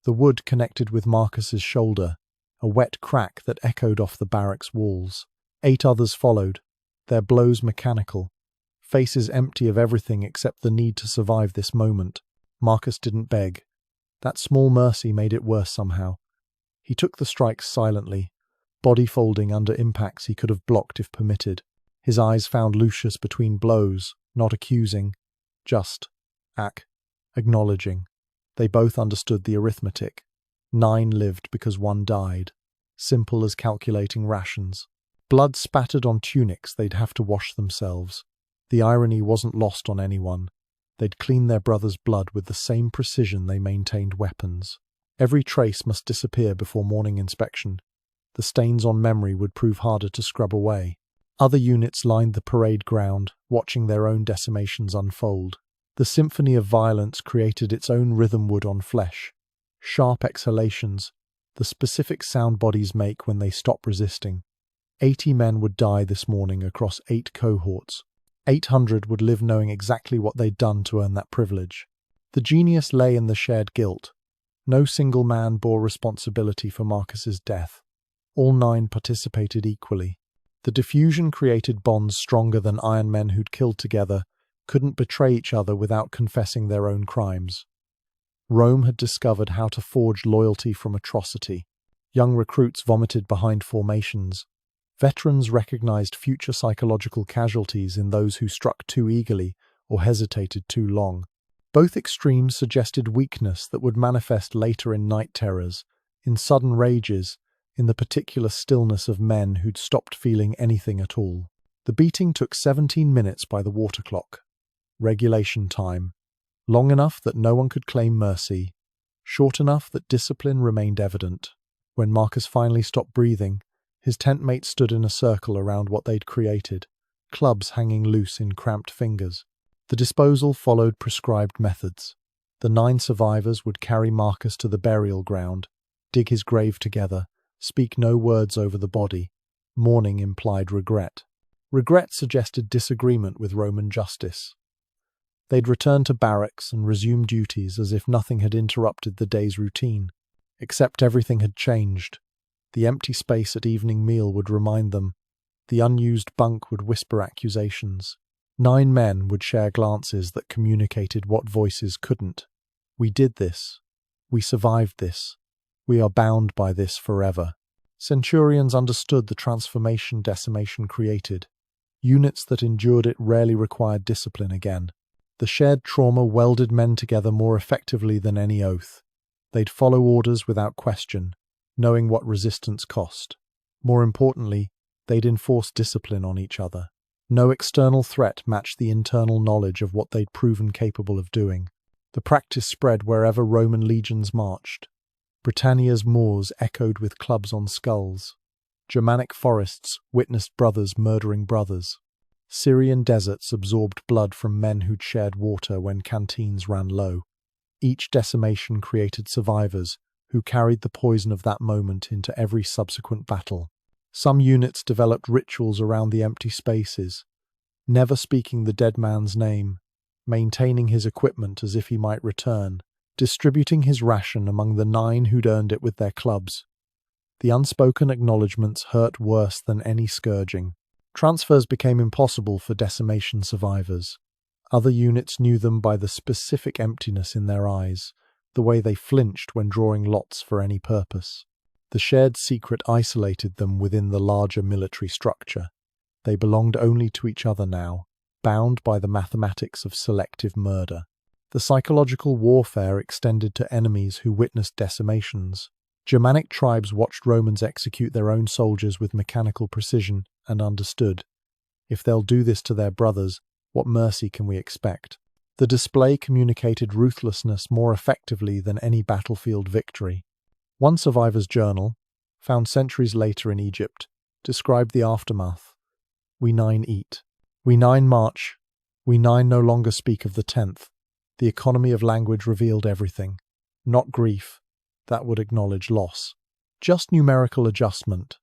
The wood connected with Marcus's shoulder, a wet crack that echoed off the barracks walls. 8 others followed, their blows mechanical, faces empty of everything except the need to survive this moment. Marcus didn't beg. That small mercy made it worse somehow. He took the strikes silently, body folding under impacts he could have blocked if permitted. His eyes found Lucius between blows, not accusing, just acknowledging. They both understood the arithmetic. 9 lived because 1 died. Simple as calculating rations. Blood spattered on tunics they'd have to wash themselves. The irony wasn't lost on anyone. They'd clean their brother's blood with the same precision they maintained weapons. Every trace must disappear before morning inspection. The stains on memory would prove harder to scrub away. Other units lined the parade ground, watching their own decimations unfold. The symphony of violence created its own rhythm wood on flesh. Sharp exhalations, the specific sound bodies make when they stop resisting. 80 men would die this morning across 8 cohorts. 800 would live knowing exactly what they'd done to earn that privilege. The genius lay in the shared guilt. No single man bore responsibility for Marcus's death. All 9 participated equally. The diffusion created bonds stronger than iron men who'd killed together couldn't betray each other without confessing their own crimes. Rome had discovered how to forge loyalty from atrocity. Young recruits vomited behind formations. Veterans recognized future psychological casualties in those who struck too eagerly or hesitated too long. Both extremes suggested weakness that would manifest later in night terrors, in sudden rages, in the particular stillness of men who'd stopped feeling anything at all. The beating took 17 minutes by the water clock. Regulation time. Long enough that no one could claim mercy. Short enough that discipline remained evident. When Marcus finally stopped breathing, his tent mates stood in a circle around what they'd created, clubs hanging loose in cramped fingers. The disposal followed prescribed methods. The 9 survivors would carry Marcus to the burial ground, dig his grave together, speak no words over the body. Mourning implied regret. Regret suggested disagreement with Roman justice. They'd return to barracks and resume duties as if nothing had interrupted the day's routine. Except everything had changed. The empty space at evening meal would remind them. The unused bunk would whisper accusations. 9 men would share glances that communicated what voices couldn't. We did this. We survived this. We are bound by this forever. Centurions understood the transformation decimation created. Units that endured it rarely required discipline again. The shared trauma welded men together more effectively than any oath. They'd follow orders without question, knowing what resistance cost. More importantly, they'd enforce discipline on each other. No external threat matched the internal knowledge of what they'd proven capable of doing. The practice spread wherever Roman legions marched. Britannia's moors echoed with clubs on skulls. Germanic forests witnessed brothers murdering brothers. Syrian deserts absorbed blood from men who'd shared water when canteens ran low. Each decimation created survivors who carried the poison of that moment into every subsequent battle. Some units developed rituals around the empty spaces, never speaking the dead man's name, maintaining his equipment as if he might return, distributing his ration among the 9 who'd earned it with their clubs. The unspoken acknowledgements hurt worse than any scourging. Transfers became impossible for decimation survivors. Other units knew them by the specific emptiness in their eyes, the way they flinched when drawing lots for any purpose. The shared secret isolated them within the larger military structure. They belonged only to each other now, bound by the mathematics of selective murder. The psychological warfare extended to enemies who witnessed decimations. Germanic tribes watched Romans execute their own soldiers with mechanical precision and understood, if they'll do this to their brothers, what mercy can we expect? The display communicated ruthlessness more effectively than any battlefield victory. One survivor's journal, found centuries later in Egypt, described the aftermath. We 9 eat. We 9 march. We 9 no longer speak of the 10th. The economy of language revealed everything. Not grief. That would acknowledge loss. Just numerical adjustment,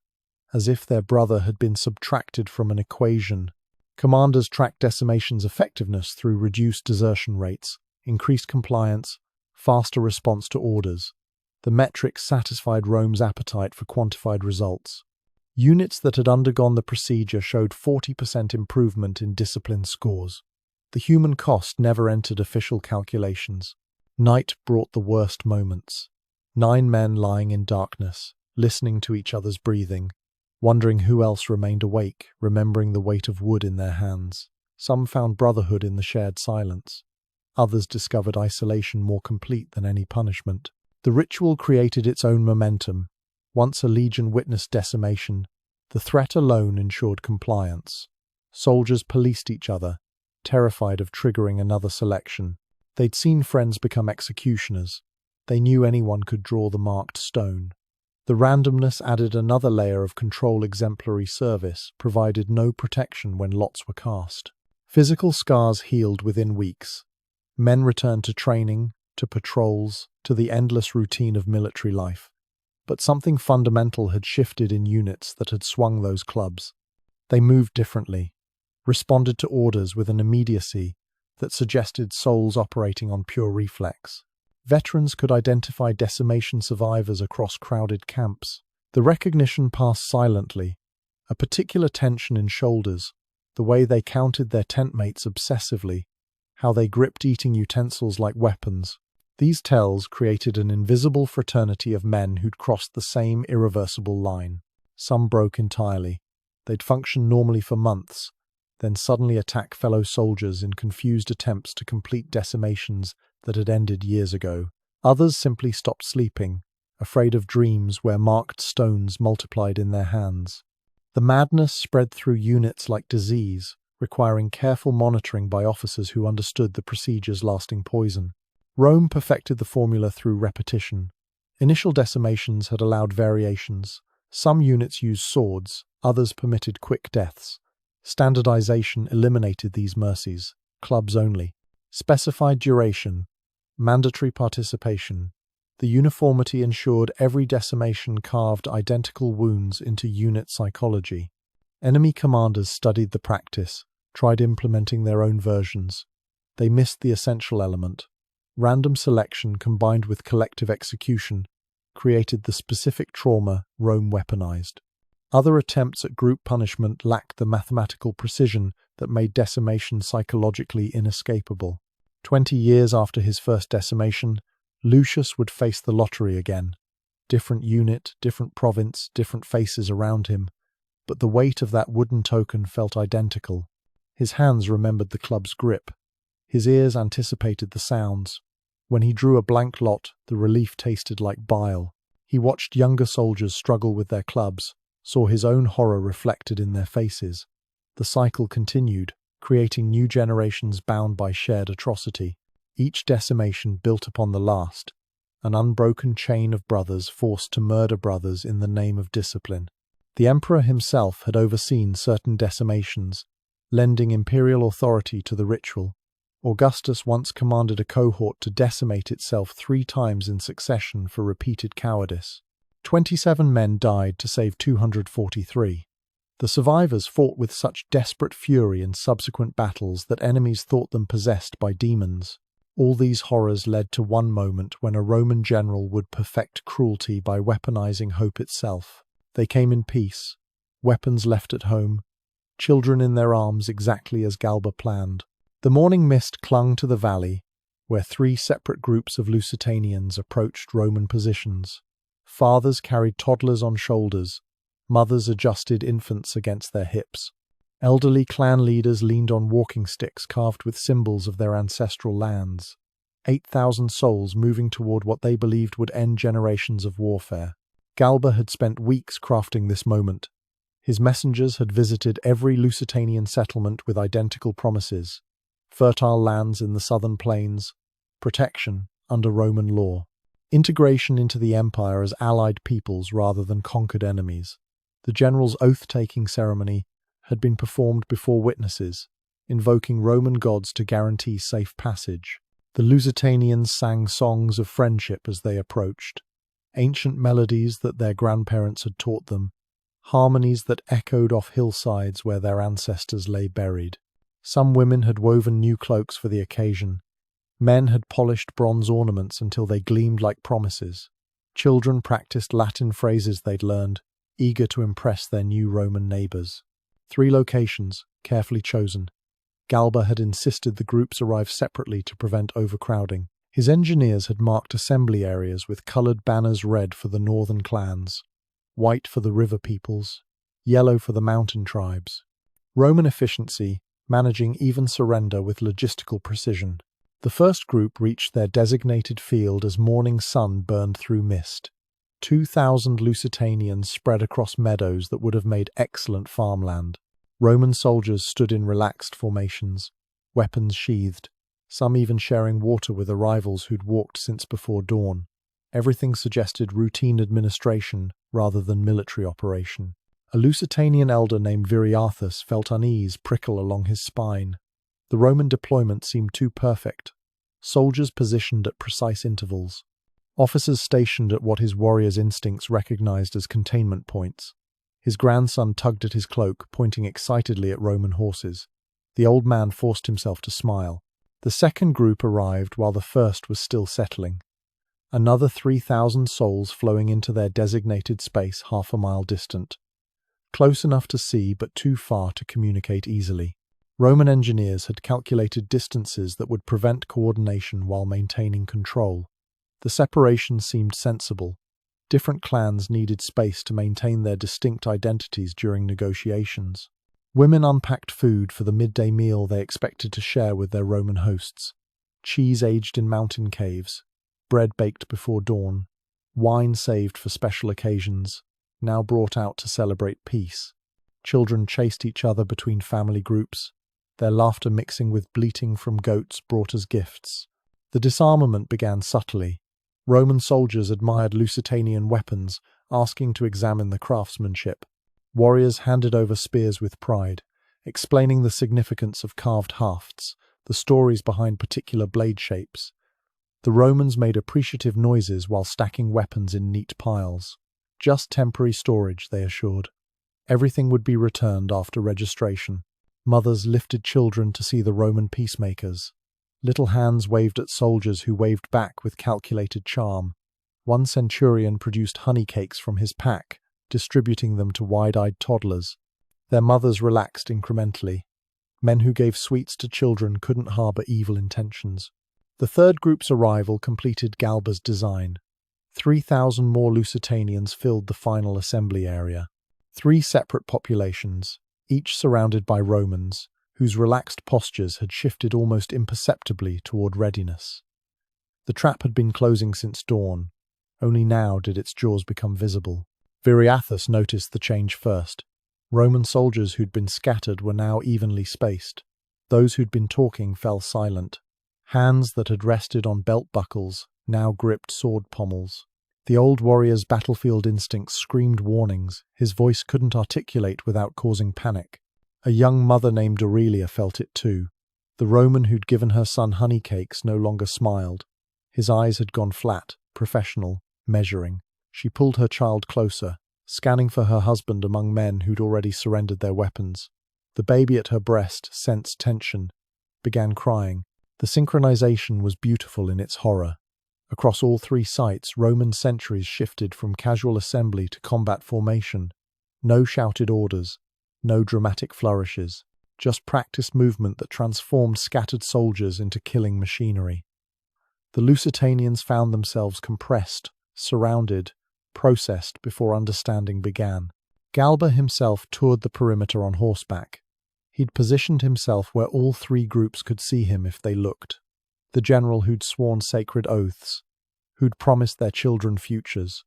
as if their brother had been subtracted from an equation. Commanders tracked decimation's effectiveness through reduced desertion rates, increased compliance, faster response to orders. The metrics satisfied Rome's appetite for quantified results. Units that had undergone the procedure showed 40% improvement in discipline scores. The human cost never entered official calculations. Night brought the worst moments. 9 men lying in darkness, listening to each other's breathing, wondering who else remained awake, remembering the weight of wood in their hands. Some found brotherhood in the shared silence. Others discovered isolation more complete than any punishment. The ritual created its own momentum. Once a legion witnessed decimation, the threat alone ensured compliance. Soldiers policed each other, terrified of triggering another selection. They'd seen friends become executioners. They knew anyone could draw the marked stone. The randomness added another layer of control. Exemplary service provided no protection when lots were cast. Physical scars healed within weeks. Men returned to training, to patrols, to the endless routine of military life. But something fundamental had shifted in units that had swung those clubs. They moved differently. responded to orders with an immediacy that suggested souls operating on pure reflex. Veterans could identify decimation survivors across crowded camps. The recognition passed silently, a particular tension in shoulders, the way they counted their tent mates obsessively, how they gripped eating utensils like weapons. These tells created an invisible fraternity of men who'd crossed the same irreversible line. Some broke entirely. They'd function normally for months, then suddenly attack fellow soldiers in confused attempts to complete decimations that had ended years ago. Others simply stopped sleeping, afraid of dreams where marked stones multiplied in their hands. The madness spread through units like disease, requiring careful monitoring by officers who understood the procedure's lasting poison. Rome perfected the formula through repetition. Initial decimations had allowed variations. Some units used swords, others permitted quick deaths. Standardization eliminated these mercies, clubs only. Specified duration, mandatory participation. The uniformity ensured every decimation carved identical wounds into unit psychology. Enemy commanders studied the practice, tried implementing their own versions. They missed the essential element. Random selection combined with collective execution created the specific trauma Rome weaponized. Other attempts at group punishment lacked the mathematical precision that made decimation psychologically inescapable. 20 years after his first decimation, Lucius would face the lottery again. Different unit, different province, different faces around him, but the weight of that wooden token felt identical. His hands remembered the club's grip. His ears anticipated the sounds. When he drew a blank lot, the relief tasted like bile. He watched younger soldiers struggle with their clubs, saw his own horror reflected in their faces. The cycle continued, creating new generations bound by shared atrocity. Each decimation built upon the last, an unbroken chain of brothers forced to murder brothers in the name of discipline. The emperor himself had overseen certain decimations, lending imperial authority to the ritual. Augustus once commanded a cohort to decimate itself 3 times in succession for repeated cowardice. 27 men died to save 243. The survivors fought with such desperate fury in subsequent battles that enemies thought them possessed by demons. All these horrors led to one moment when a Roman general would perfect cruelty by weaponizing hope itself. They came in peace, weapons left at home, children in their arms exactly as Galba planned. The morning mist clung to the valley, where 3 separate groups of Lusitanians approached Roman positions. Fathers carried toddlers on shoulders, mothers adjusted infants against their hips. Elderly clan leaders leaned on walking sticks carved with symbols of their ancestral lands. 8,000 souls moving toward what they believed would end generations of warfare. Galba had spent weeks crafting this moment. His messengers had visited every Lusitanian settlement with identical promises. Fertile lands in the southern plains, protection under Roman law, integration into the empire as allied peoples rather than conquered enemies. The general's oath-taking ceremony had been performed before witnesses, invoking Roman gods to guarantee safe passage. The Lusitanians sang songs of friendship as they approached, ancient melodies that their grandparents had taught them, harmonies that echoed off hillsides where their ancestors lay buried. Some women had woven new cloaks for the occasion. Men had polished bronze ornaments until they gleamed like promises. Children practiced Latin phrases they'd learned, eager to impress their new Roman neighbors. 3 locations, carefully chosen. Galba had insisted the groups arrive separately to prevent overcrowding. His engineers had marked assembly areas with colored banners, red for the northern clans, white for the river peoples, yellow for the mountain tribes. Roman efficiency, managing even surrender with logistical precision. The first group reached their designated field as morning sun burned through mist. 2,000 Lusitanians spread across meadows that would have made excellent farmland. Roman soldiers stood in relaxed formations, weapons sheathed, some even sharing water with arrivals who'd walked since before dawn. Everything suggested routine administration rather than military operation. A Lusitanian elder named Viriathus felt unease prickle along his spine. The Roman deployment seemed too perfect. Soldiers positioned at precise intervals. Officers stationed at what his warrior's instincts recognized as containment points. His grandson tugged at his cloak, pointing excitedly at Roman horses. The old man forced himself to smile. The second group arrived while the first was still settling. Another 3,000 souls flowing into their designated space half a mile distant. Close enough to see but too far to communicate easily. Roman engineers had calculated distances that would prevent coordination while maintaining control. The separation seemed sensible. Different clans needed space to maintain their distinct identities during negotiations. Women unpacked food for the midday meal they expected to share with their Roman hosts. Cheese aged in mountain caves, bread baked before dawn, wine saved for special occasions, now brought out to celebrate peace. Children chased each other between family groups, their laughter mixing with bleating from goats brought as gifts. The disarmament began subtly. Roman soldiers admired Lusitanian weapons, asking to examine the craftsmanship. Warriors handed over spears with pride, explaining the significance of carved hafts, the stories behind particular blade shapes. The Romans made appreciative noises while stacking weapons in neat piles. Just temporary storage, they assured. Everything would be returned after registration. Mothers lifted children to see the Roman peacemakers. Little hands waved at soldiers who waved back with calculated charm. One centurion produced honey cakes from his pack, distributing them to wide-eyed toddlers. Their mothers relaxed incrementally. Men who gave sweets to children couldn't harbor evil intentions. The third group's arrival completed Galba's design. 3,000 more Lusitanians filled the final assembly area. 3 separate populations, each surrounded by Romans, whose relaxed postures had shifted almost imperceptibly toward readiness. The trap had been closing since dawn. Only now did its jaws become visible. Viriathus noticed the change first. Roman soldiers who'd been scattered were now evenly spaced. Those who'd been talking fell silent. Hands that had rested on belt buckles now gripped sword pommels. The old warrior's battlefield instincts screamed warnings. His voice couldn't articulate without causing panic. A young mother named Aurelia felt it too. The Roman who'd given her son honey cakes no longer smiled. His eyes had gone flat, professional, measuring. She pulled her child closer, scanning for her husband among men who'd already surrendered their weapons. The baby at her breast sensed tension, began crying. The synchronization was beautiful in its horror. Across all 3 sites, Roman sentries shifted from casual assembly to combat formation. No shouted orders, no dramatic flourishes, just practiced movement that transformed scattered soldiers into killing machinery. The Lusitanians found themselves compressed, surrounded, processed before understanding began. Galba himself toured the perimeter on horseback. He'd positioned himself where all 3 groups could see him if they looked. The general who'd sworn sacred oaths, who'd promised their children futures,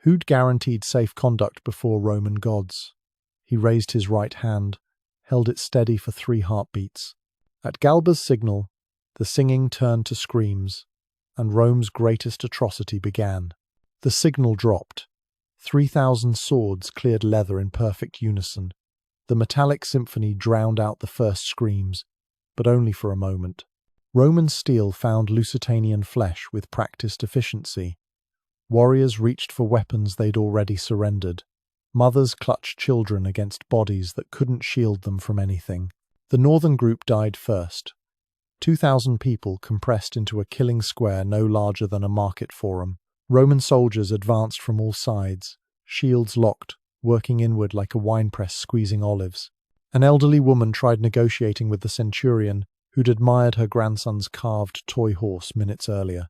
who'd guaranteed safe conduct before Roman gods. He raised his right hand, held it steady for 3 heartbeats. At Galba's signal, the singing turned to screams, and Rome's greatest atrocity began. The signal dropped. 3,000 swords cleared leather in perfect unison. The metallic symphony drowned out the first screams, but only for a moment. Roman steel found Lusitanian flesh with practiced efficiency. Warriors reached for weapons they'd already surrendered. Mothers clutched children against bodies that couldn't shield them from anything. The northern group died first. 2,000 people compressed into a killing square no larger than a market forum. Roman soldiers advanced from all sides, shields locked, working inward like a winepress squeezing olives. An elderly woman tried negotiating with the centurion, who'd admired her grandson's carved toy horse minutes earlier.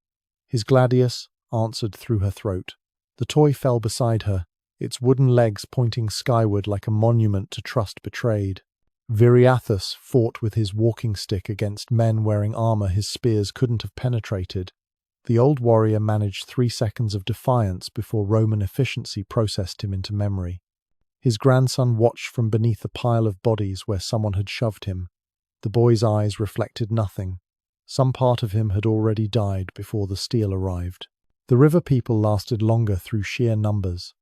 His gladius answered through her throat. The toy fell beside her, its wooden legs pointing skyward like a monument to trust betrayed. Viriathus fought with his walking stick against men wearing armor his spears couldn't have penetrated. The old warrior managed 3 seconds of defiance before Roman efficiency processed him into memory. His grandson watched from beneath a pile of bodies where someone had shoved him. The boy's eyes reflected nothing. Some part of him had already died before the steel arrived. The river people lasted longer through sheer numbers.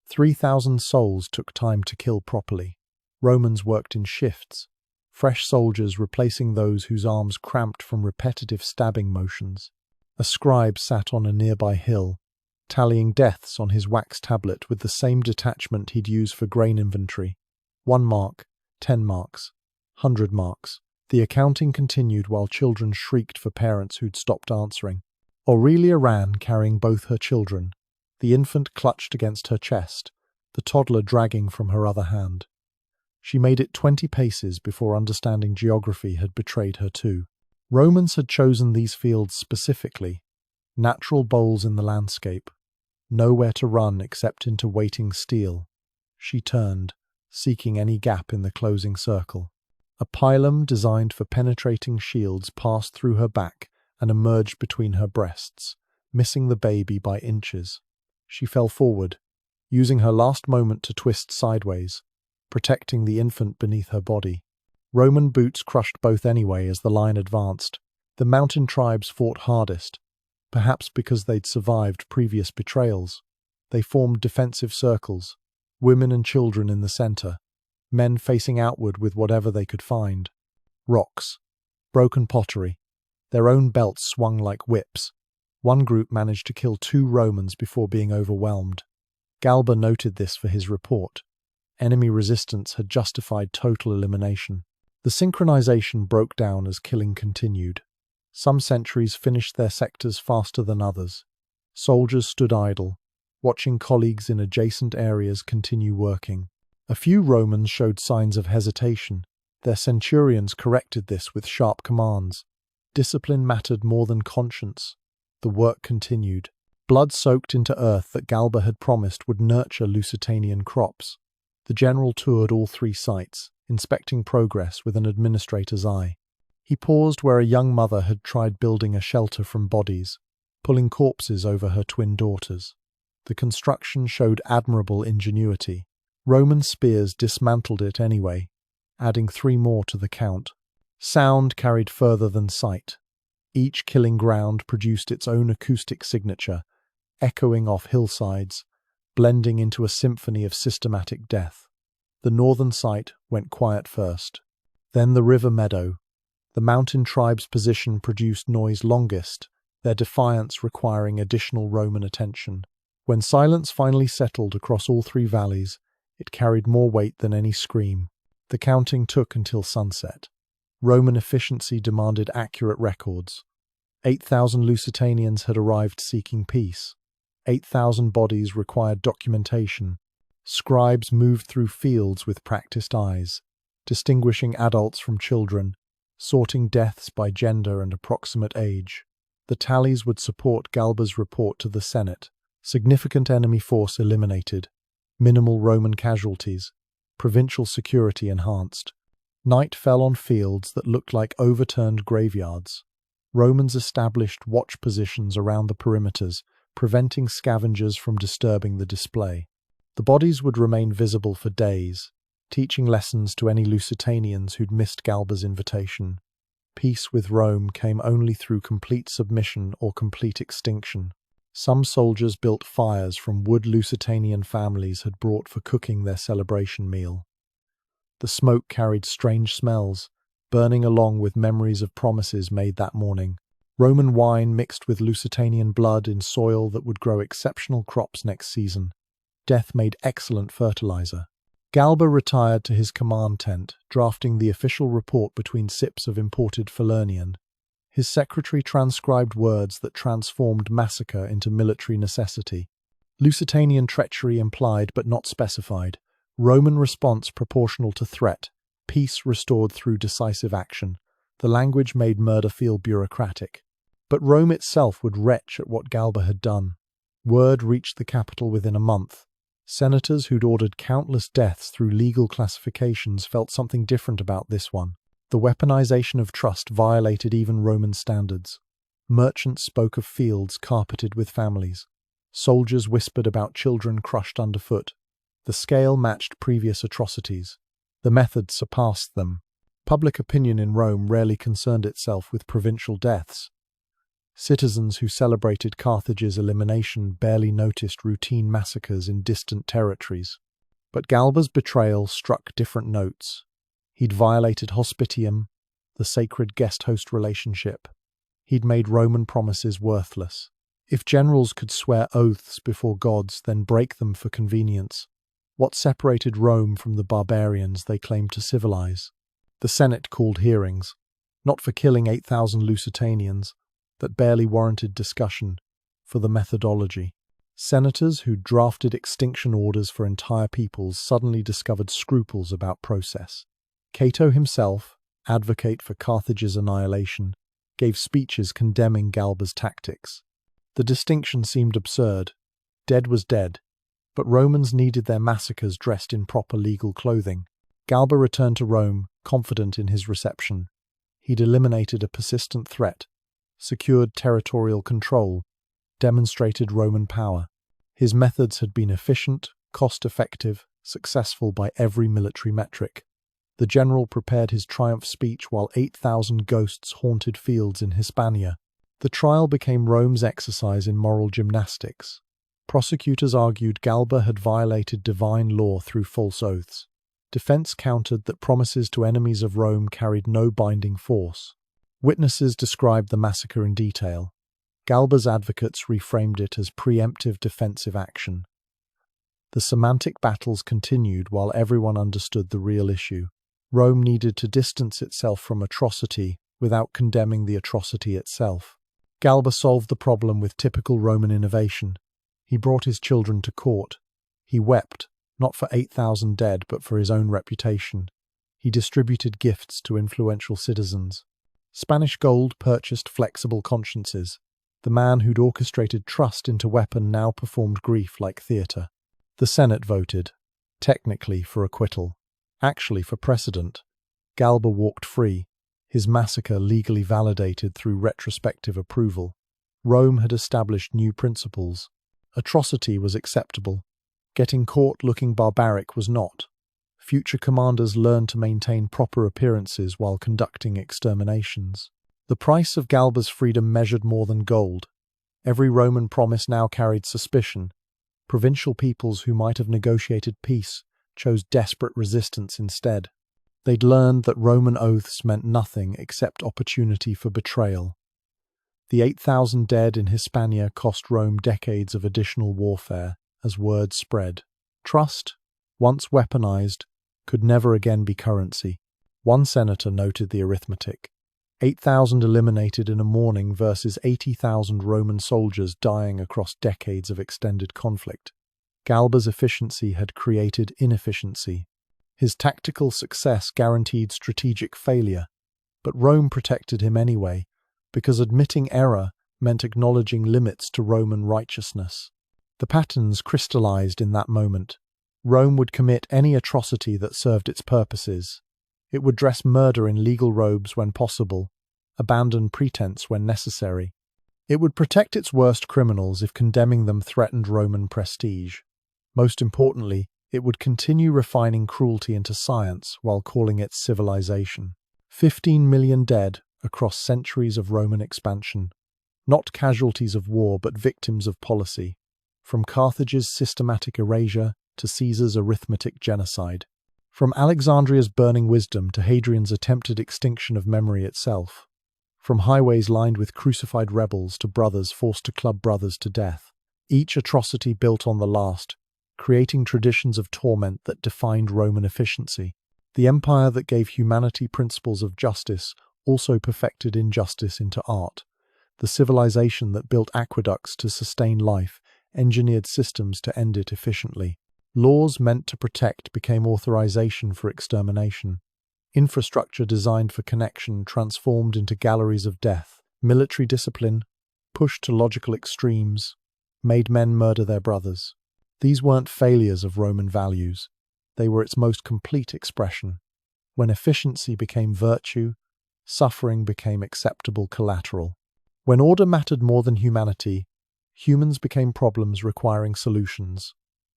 3,000 souls took time to kill properly. Romans worked in shifts, fresh soldiers replacing those whose arms cramped from repetitive stabbing motions. A scribe sat on a nearby hill, tallying deaths on his wax tablet with the same detachment he'd use for grain inventory. 1 mark, 10 marks, 100 marks. The accounting continued while children shrieked for parents who'd stopped answering. Aurelia ran, carrying both her children, the infant clutched against her chest, the toddler dragging from her other hand. She made it 20 paces before understanding geography had betrayed her too. Romans had chosen these fields specifically, natural bowls in the landscape, nowhere to run except into waiting steel. She turned, seeking any gap in the closing circle. A pilum designed for penetrating shields passed through her back and emerged between her breasts, missing the baby by inches. She fell forward, using her last moment to twist sideways, protecting the infant beneath her body. Roman boots crushed both anyway as the line advanced. The mountain tribes fought hardest, perhaps because they'd survived previous betrayals. They formed defensive circles, women and children in the center, men facing outward with whatever they could find. Rocks, broken pottery, their own belts swung like whips. One group managed to kill 2 Romans before being overwhelmed. Galba noted this for his report. Enemy resistance had justified total elimination. The synchronization broke down as killing continued. Some sentries finished their sectors faster than others. Soldiers stood idle, watching colleagues in adjacent areas continue working. A few Romans showed signs of hesitation. Their centurions corrected this with sharp commands. Discipline mattered more than conscience. The work continued. Blood soaked into earth that Galba had promised would nurture Lusitanian crops. The general toured all 3 sites, inspecting progress with an administrator's eye. He paused where a young mother had tried building a shelter from bodies, pulling corpses over her twin daughters. The construction showed admirable ingenuity. Roman spears dismantled it anyway, adding 3 more to the count. Sound carried further than sight. Each killing ground produced its own acoustic signature, echoing off hillsides, blending into a symphony of systematic death. The northern site went quiet first. Then the river meadow. The mountain tribe's position produced noise longest, their defiance requiring additional Roman attention. When silence finally settled across all 3 valleys, it carried more weight than any scream. The counting took until sunset. Roman efficiency demanded accurate records. 8,000 Lusitanians had arrived seeking peace. 8,000 bodies required documentation. Scribes moved through fields with practiced eyes, distinguishing adults from children, sorting deaths by gender and approximate age. The tallies would support Galba's report to the Senate. Significant enemy force eliminated. Minimal Roman casualties. Provincial security enhanced. Night fell on fields that looked like overturned graveyards. Romans established watch positions around the perimeters, preventing scavengers from disturbing the display. The bodies would remain visible for days, teaching lessons to any Lusitanians who'd missed Galba's invitation. Peace with Rome came only through complete submission or complete extinction. Some soldiers built fires from wood Lusitanian families had brought for cooking their celebration meal. The smoke carried strange smells, burning along with memories of promises made that morning. Roman wine mixed with Lusitanian blood in soil that would grow exceptional crops next season. Death made excellent fertilizer. Galba retired to his command tent, drafting the official report between sips of imported Falernian. His secretary transcribed words that transformed massacre into military necessity. Lusitanian treachery implied but not specified. Roman response proportional to threat. Peace restored through decisive action. The language made murder feel bureaucratic. But Rome itself would retch at what Galba had done. Word reached the capital within a month. Senators who'd ordered countless deaths through legal classifications felt something different about this one. The weaponization of trust violated even Roman standards. Merchants spoke of fields carpeted with families. Soldiers whispered about children crushed underfoot. The scale matched previous atrocities. The method surpassed them. Public opinion in Rome rarely concerned itself with provincial deaths. Citizens who celebrated Carthage's elimination barely noticed routine massacres in distant territories. But Galba's betrayal struck different notes. He'd violated hospitium, the sacred guest-host relationship. He'd made Roman promises worthless. If generals could swear oaths before gods, then break them for convenience, what separated Rome from the barbarians they claimed to civilize? The Senate called hearings, not for killing 8,000 Lusitanians, that barely warranted discussion, for the methodology. Senators who drafted extinction orders for entire peoples suddenly discovered scruples about process. Cato himself, advocate for Carthage's annihilation, gave speeches condemning Galba's tactics. The distinction seemed absurd. Dead was dead, but Romans needed their massacres dressed in proper legal clothing. Galba returned to Rome, confident in his reception. He'd eliminated a persistent threat, secured territorial control, demonstrated Roman power. His methods had been efficient, cost-effective, successful by every military metric. The general prepared his triumph speech while 8,000 ghosts haunted fields in Hispania. The trial became Rome's exercise in moral gymnastics. Prosecutors argued Galba had violated divine law through false oaths. Defense countered that promises to enemies of Rome carried no binding force. Witnesses described the massacre in detail. Galba's advocates reframed it as preemptive defensive action. The semantic battles continued while everyone understood the real issue. Rome needed to distance itself from atrocity without condemning the atrocity itself. Galba solved the problem with typical Roman innovation. He brought his children to court. He wept, not for 8,000 dead, but for his own reputation. He distributed gifts to influential citizens. Spanish gold purchased flexible consciences. The man who'd orchestrated trust into weapon now performed grief like theatre. The Senate voted, technically for acquittal, actually for precedent. Galba walked free, his massacre legally validated through retrospective approval. Rome had established new principles. Atrocity was acceptable. Getting caught looking barbaric was not. Future commanders learned to maintain proper appearances while conducting exterminations. The price of Galba's freedom measured more than gold. Every Roman promise now carried suspicion. Provincial peoples who might have negotiated peace chose desperate resistance instead. They'd learned that Roman oaths meant nothing except opportunity for betrayal. The 8,000 dead in Hispania cost Rome decades of additional warfare as word spread. Trust, once weaponized, could never again be currency. One senator noted the arithmetic. 8,000 eliminated in a morning versus 80,000 Roman soldiers dying across decades of extended conflict. Galba's efficiency had created inefficiency. His tactical success guaranteed strategic failure, but Rome protected him anyway, because admitting error meant acknowledging limits to Roman righteousness. The patterns crystallized in that moment. Rome would commit any atrocity that served its purposes. It would dress murder in legal robes when possible, abandon pretense when necessary. It would protect its worst criminals if condemning them threatened Roman prestige. Most importantly, it would continue refining cruelty into science while calling it civilization. 15 million dead across centuries of Roman expansion. Not casualties of war, but victims of policy. From Carthage's systematic erasure to Caesar's arithmetic genocide. From Alexandria's burning wisdom to Hadrian's attempted extinction of memory itself. From highways lined with crucified rebels to brothers forced to club brothers to death. Each atrocity built on the last, creating traditions of torment that defined Roman efficiency. The empire that gave humanity principles of justice also perfected injustice into art. The civilization that built aqueducts to sustain life engineered systems to end it efficiently. Laws meant to protect became authorization for extermination. Infrastructure designed for connection transformed into galleries of death. Military discipline, pushed to logical extremes, made men murder their brothers. These weren't failures of Roman values. They were its most complete expression. When efficiency became virtue, suffering became acceptable collateral. When order mattered more than humanity, humans became problems requiring solutions.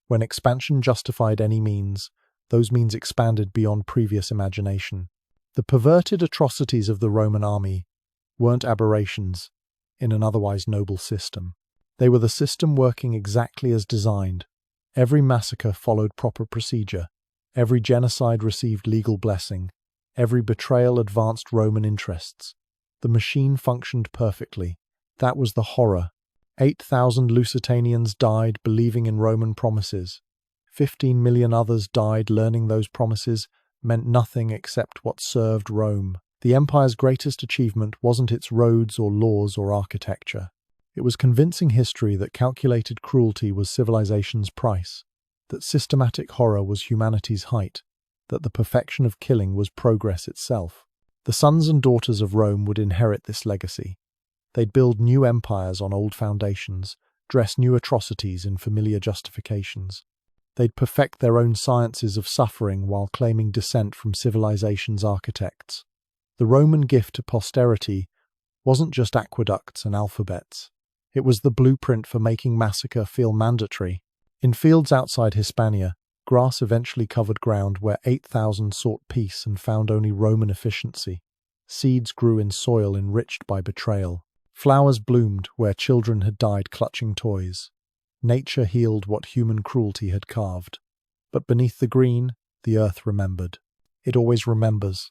When expansion justified any means, those means expanded beyond previous imagination. The perverted atrocities of the Roman army weren't aberrations in an otherwise noble system. They were the system working exactly as designed. Every massacre followed proper procedure. Every genocide received legal blessing. Every betrayal advanced Roman interests. The machine functioned perfectly. That was the horror. 8,000 Lusitanians died believing in Roman promises. 15 million others died learning those promises meant nothing except what served Rome. The empire's greatest achievement wasn't its roads or laws or architecture. It was convincing history that calculated cruelty was civilization's price, that systematic horror was humanity's height, that the perfection of killing was progress itself. The sons and daughters of Rome would inherit this legacy. They'd build new empires on old foundations, dress new atrocities in familiar justifications. They'd perfect their own sciences of suffering while claiming descent from civilization's architects. The Roman gift to posterity wasn't just aqueducts and alphabets. It was the blueprint for making massacre feel mandatory. In fields outside Hispania, grass eventually covered ground where 8,000 sought peace and found only Roman efficiency. Seeds grew in soil enriched by betrayal. Flowers bloomed where children had died clutching toys. Nature healed what human cruelty had carved. But beneath the green, the earth remembered. It always remembers.